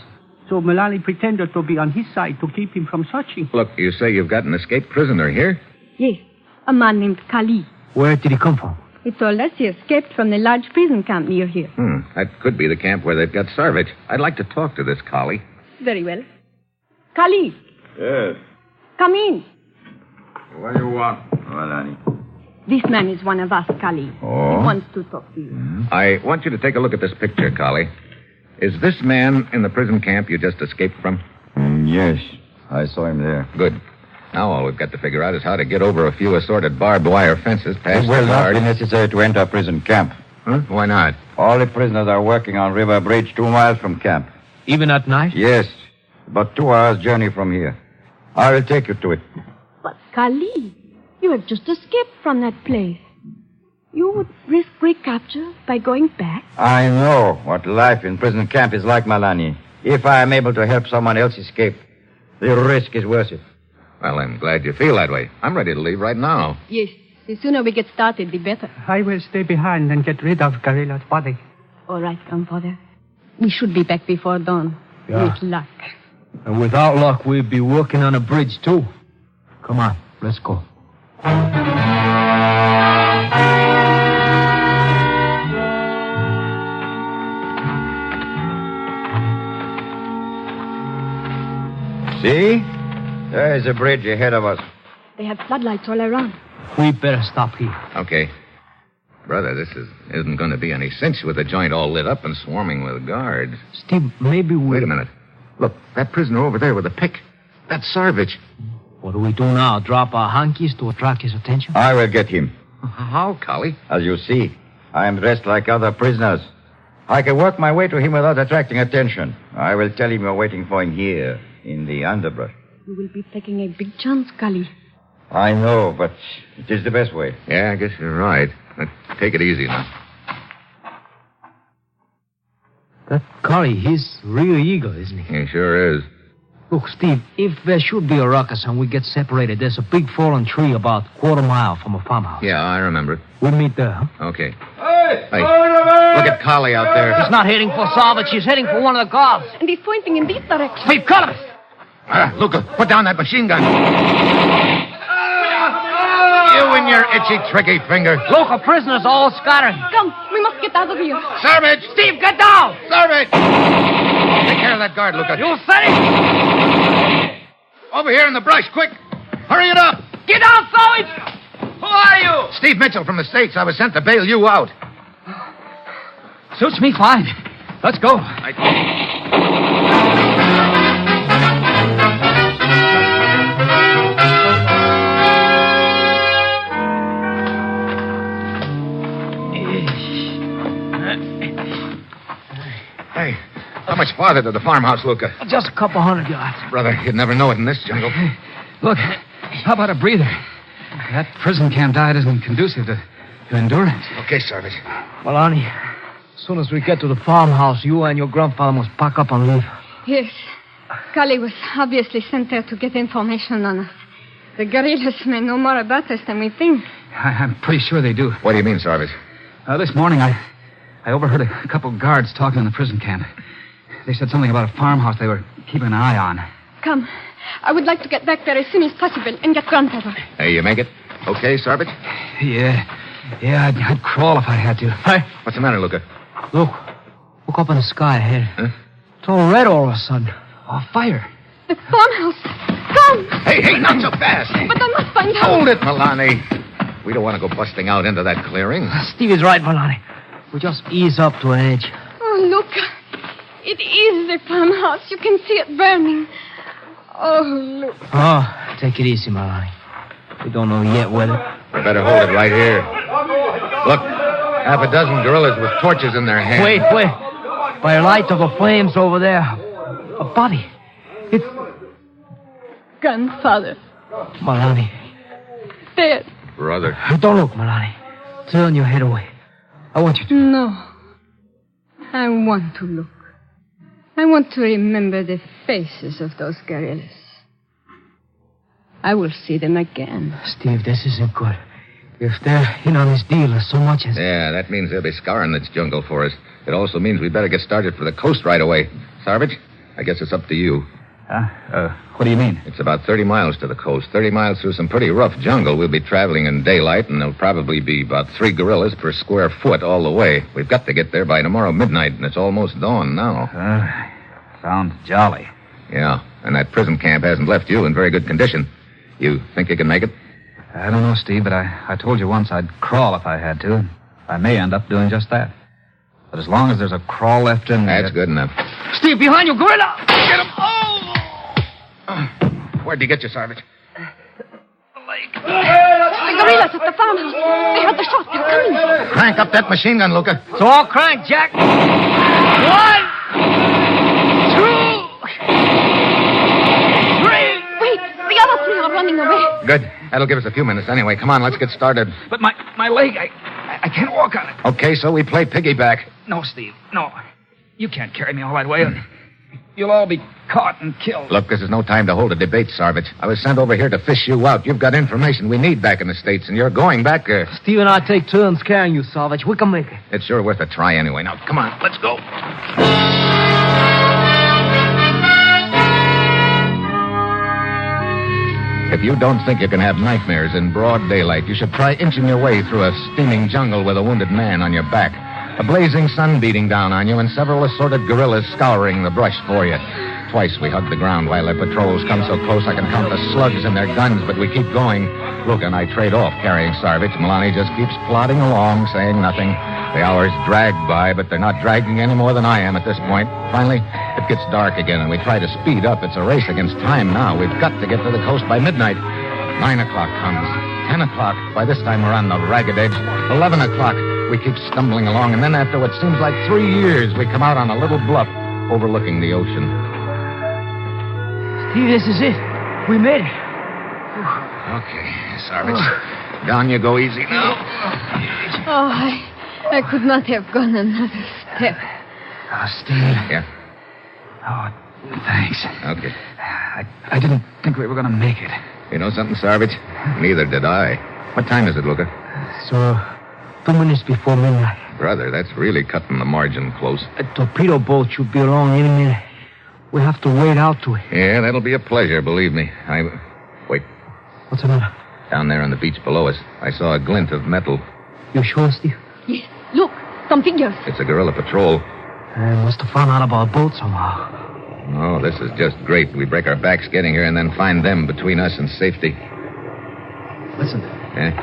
So Malani pretended to be on his side to keep him from searching. Look, you say you've got an escaped prisoner here? Yes, A man named Kali. Where did he come from? He told us he escaped from the large prison camp near here. That could be the camp where they've got Sarvich. I'd like to talk to this collie. Very well. Kali, Yes. come in. What do you want, Malani? This man is one of us, Kali. Oh? He wants to talk to you. I want you to take a look at this picture, collie. Is this man in the prison camp you just escaped from? Yes, I saw him there. Good. Now all we've got to figure out is how to get over a few assorted barbed wire fences past It will the not guard. be necessary to enter prison camp. Huh? Why not? All the prisoners are working on River Bridge 2 miles from camp. Even at night? Yes, about 2 hours' journey from here. I will take you to it. But, Kali, you have just escaped from that place. You would risk recapture by going back? I know what life in prison camp is like, Malani. If I am able to help someone else escape, the risk is worth it. Well, I'm glad you feel that way. I'm ready to leave right now. Yes. The sooner we get started, the better. I will stay behind and get rid of Garilla's body. All right, grandfather. We should be back before dawn. Yeah. With luck. And without luck, we'd be working on a bridge, too. Come on, let's go. See? There is a bridge ahead of us. They have floodlights all around. We better stop here. Okay. Brother, this isn't going to be any cinch with the joint all lit up and swarming with guards. Steve, maybe we... Wait a minute. Look, that prisoner over there with the pick. That's Sarvich. What do we do now? Drop our hankies to attract his attention? I will get him. How, Collie? As you see, I am dressed like other prisoners. I can work my way to him without attracting attention. I will tell him you're waiting for him here, in the underbrush. You will be taking a big chance, Kali. I know, but it is the best way. Yeah, I guess you're right. But take it easy now. That Curry, he's real eager, isn't he? He sure is. Look, Steve, if there should be a ruckus and we get separated, there's a big fallen tree about a quarter mile from a farmhouse. Yeah, I remember it. We'll meet there, huh? Okay. Hey! Look at Collie out there. He's not heading for Salvage. He's heading for one of the guards. And he's pointing in this direction. Steve, cut him! Luca, put down that machine gun. You and your itchy, tricky finger. Local prisoners all scattered. Come, we must get out of here. Sarvich! Steve, get down! Sarvich! Take care of that guard, Luca. You said it! Over here in the brush, quick. Hurry it up. Get down, Salvage! Who are you? Steve Mitchell from the States. I was sent to bail you out. Suits me fine. Let's go. Hey, how much farther to the farmhouse, Luca? Just a couple 100 yards. Brother, you'd never know it in this jungle. Look, how about a breather? That prison camp diet isn't conducive to endurance. Okay, Sarvich. Well, Arnie, as soon as we get to the farmhouse, you and your grandfather must pack up and leave. Yes. Kali was obviously sent there to get information on us. The guerrillas may know more about us than we think. I'm pretty sure they do. What do you mean, Sarvich? This morning, I overheard a couple of guards talking in the prison camp. They said something about a farmhouse they were keeping an eye on. Come. I would like to get back there as soon as possible and get grandfather. Hey, you make it? Okay, Sarvich? Yeah, I'd crawl if I had to. Hey. What's the matter, Luca? Look up in the sky ahead. Huh? It's all red all of a sudden. Oh, fire. The farmhouse. Come. Hey, not so fast. But I must find out. Hold it, Milani. We don't want to go busting out into that clearing. Steve is right, Milani. We just ease up to an edge. Oh, look. It is the farmhouse. You can see it burning. Oh, look. Oh, take it easy, Milani. We don't know yet whether... We better hold it right here. Look, half a dozen gorillas with torches in their hands. Wait. By the light of the flames over there, a body. It's... Grandfather. Milani. Dead. Brother. Don't look, Milani. Turn your head away. I want you to... No. I want to look. I want to remember the faces of those guerrillas. I will see them again. Steve, this isn't good. If they're in on this deal as so much as... Yeah, that means they'll be scouring this jungle for us. It also means we better get started for the coast right away. Sarvich, I guess it's up to you. What do you mean? It's about 30 miles to the coast, 30 miles through some pretty rough jungle. We'll be traveling in daylight, and there'll probably be about 3 gorillas per square foot all the way. We've got to get there by tomorrow midnight, and it's almost dawn now. Sounds jolly. Yeah, and that prison camp hasn't left you in very good condition. You think you can make it? I don't know, Steve, but I told you once I'd crawl if I had to. I may end up doing just that. But as long as there's a crawl left in me... That's good enough. Steve, behind you, gorilla! Get him! Oh! Where'd he get you, Sarvich? The gorillas at the farmhouse. I heard the shots. They're coming. Crank up that machine gun, Luca. So all crank, Jack. 1, 2. Wait, the other 3 are running away. Good. That'll give us a few minutes anyway. Come on, let's get started. But my leg, I can't walk on it. Okay, so we play piggyback. No, Steve, no. You can't carry me all that way. You'll all be caught and killed. Look, this is no time to hold a debate, Sarvich. I was sent over here to fish you out. You've got information we need back in the States, and you're going back... Steve and I take turns carrying you, Savage. We can make it. It's sure worth a try anyway. Now, come on, let's go. If you don't think you can have nightmares in broad daylight, you should try inching your way through a steaming jungle with a wounded man on your back, a blazing sun beating down on you, and several assorted gorillas scouring the brush for you. Twice we hug the ground while their patrols come so close I can count the slugs in their guns, but we keep going. Luke and I trade off carrying Sarvich. Milani just keeps plodding along, saying nothing. The hours drag by, but they're not dragging any more than I am at this point. Finally, it gets dark again, and we try to speed up. It's a race against time now. We've got to get to the coast by midnight. 9 o'clock comes. 10 o'clock. By this time, we're on the ragged edge. 11 o'clock. We keep stumbling along, and then after what seems like 3 years, we come out on a little bluff overlooking the ocean. Steve, this is it. We made it. Okay, Sarvich. Down you go easy now. Oh, I could not have gone another step. Steve. Yeah? Oh, thanks. Okay. I didn't think we were going to make it. You know something, Sarvich? Neither did I. What time is it, Luca? So, 2 minutes before midnight. Brother, that's really cutting the margin close. A torpedo boat should be along any minute. We have to wade out to it. Yeah, that'll be a pleasure, believe me. Wait. What's the matter? Down there on the beach below us, I saw a glint of metal. You sure, Steve? Yes. Look, some figures. It's a guerrilla patrol. They must have found out about our boat somehow. Oh, this is just great. We break our backs getting here and then find them between us and safety. Listen. Yeah?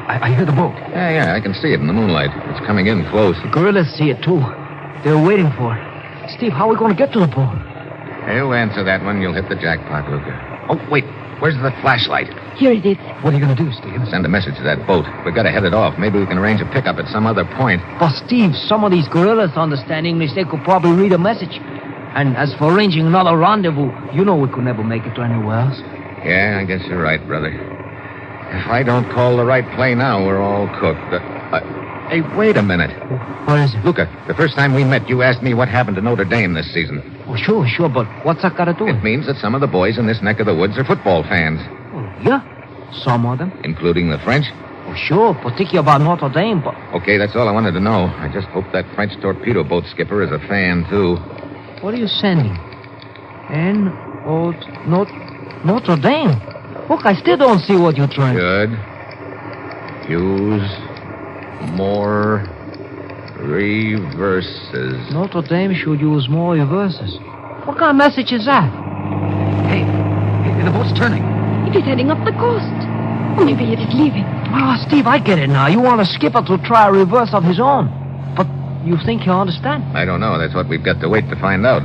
I hear the boat. Yeah, I can see it in the moonlight. It's coming in close. The gorillas see it, too. They're waiting for it. Steve, how are we going to get to the boat? You answer that one, you'll hit the jackpot, Luca. Oh, wait. Where's the flashlight? Here it is. What are you going to do, Steve? Send a message to that boat. We've got to head it off. Maybe we can arrange a pickup at some other point. But, Steve, some of these gorillas understand English. They could probably read a message. And as for arranging another rendezvous, you know we could never make it to anywhere else. Yeah, I guess you're right, brother. If I don't call the right play now, we're all cooked. Hey, wait a minute. What is it? Luca, the first time we met, you asked me what happened to Notre Dame this season. Oh, sure, but what's that got to do with it? It means that some of the boys in this neck of the woods are football fans. Oh, yeah? Some of them? Including the French? Oh, sure, particularly about Notre Dame, but... Okay, that's all I wanted to know. I just hope that French torpedo boat skipper is a fan, too. What are you sending? Notre Dame? Look, I still don't see what you're trying... Good. Use more reverses. Notre Dame should use more reverses. What kind of message is that? Hey, the boat's turning. It is heading up the coast. Or maybe it is leaving. Oh, Steve, I get it now. You want a skipper to try a reverse of his own. But you think he'll understand? I don't know. That's what we've got to wait to find out.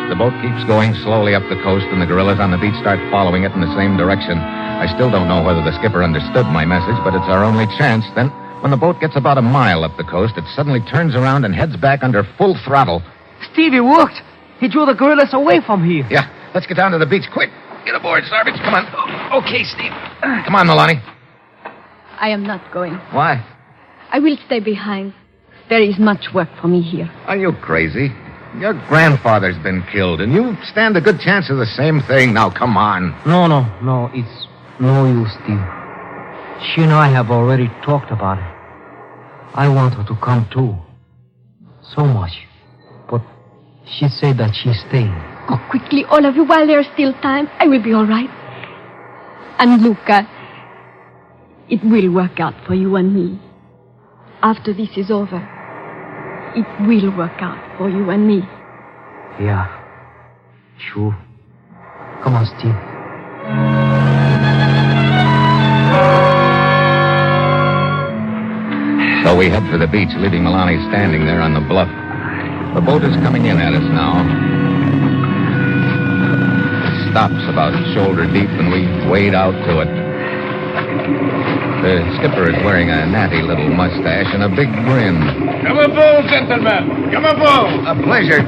The boat keeps going slowly up the coast, and the gorillas on the beach start following it in the same direction. I still don't know whether the skipper understood my message, but it's our only chance. Then, when the boat gets about a mile up the coast, it suddenly turns around and heads back under full throttle. Steve, it worked. He drew the gorillas away from here. Yeah, let's get down to the beach quick. Get aboard, Sarvich. Come on. Okay, Steve. Come on, Milani. I am not going. Why? I will stay behind. There is much work for me here. Are you crazy? Your grandfather's been killed, and you stand a good chance of the same thing. Now, come on. No. It's no use, Steve. She and I have already talked about it. I want her to come too. So much. But she said that she's staying. Go quickly, all of you, while there's still time. I will be all right. And Luca, it will work out for you and me. After this is over, it will work out for you and me. Yeah. Sure. Come on, Steve. So we head for the beach, leaving Milani standing there on the bluff. The boat is coming in at us now. It stops about shoulder deep, and we wade out to it. The skipper is wearing a natty little mustache and a big grin. Come aboard, gentlemen. Come aboard. A pleasure.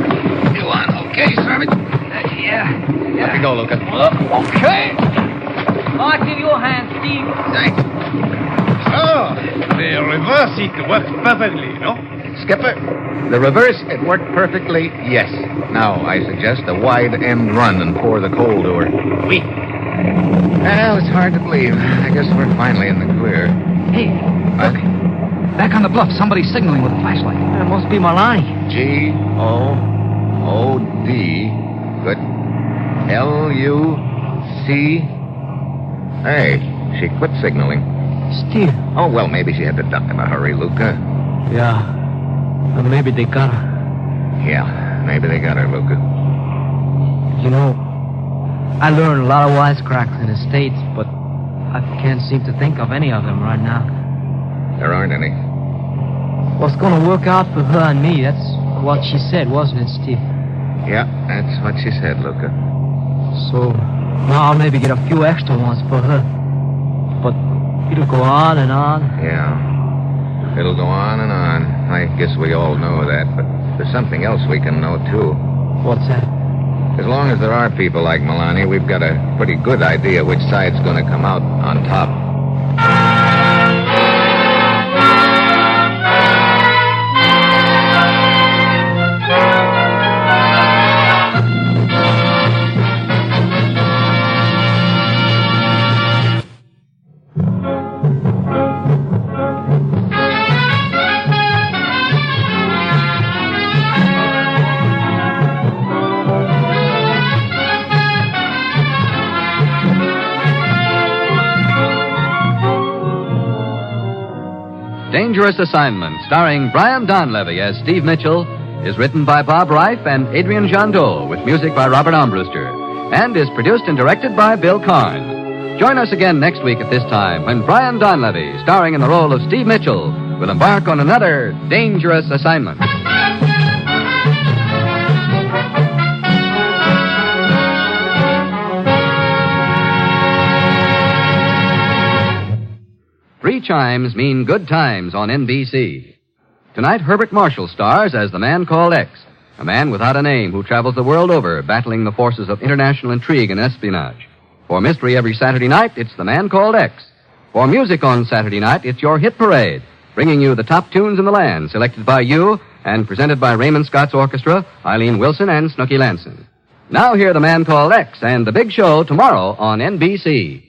You on okay, Sergeant? Yeah. Let me go, Luca. Okay. I'll give you a hand, Steve. Thanks. Oh, the reverse, it works perfectly, no? Skipper, the reverse, it worked perfectly, yes. Now, I suggest a wide end run and pour the coal to her. Oui. Well, it's hard to believe. I guess we're finally in the clear. Hey, look. Back on the bluff, somebody's signaling with a flashlight. It must be Milani. G-O-O-D. Good. L-U-C. Hey, she quit signaling. Steve. Oh, well, maybe she had to duck in a hurry, Luca. Yeah. Or maybe they got her. Yeah, maybe they got her, Luca. You know, I learned a lot of wisecracks in the States, but I can't seem to think of any of them right now. There aren't any. What's going to work out for her and me? That's what she said, wasn't it, Steve? Yeah, that's what she said, Luca. So, now I'll maybe get a few extra ones for her. But it'll go on and on. Yeah. It'll go on and on. I guess we all know that, but there's something else we can know, too. What's that? As long as there are people like Milani, we've got a pretty good idea which side's going to come out on top. 'Dangerous Assignment, starring Brian Donlevy as Steve Mitchell, is written by Bob Reif and Adrian Jandot, with music by Robert Armbruster, and is produced and directed by Bill Karn. Join us again next week at this time when Brian Donlevy, starring in the role of Steve Mitchell, will embark on another Dangerous Assignment. Three chimes mean good times on NBC. Tonight, Herbert Marshall stars as the man called X, a man without a name who travels the world over battling the forces of international intrigue and espionage. For mystery every Saturday night, it's the man called X. For music on Saturday night, it's your hit parade, bringing you the top tunes in the land, selected by you and presented by Raymond Scott's orchestra, Eileen Wilson, and Snooky Lanson. Now hear the man called X and the big show tomorrow on NBC.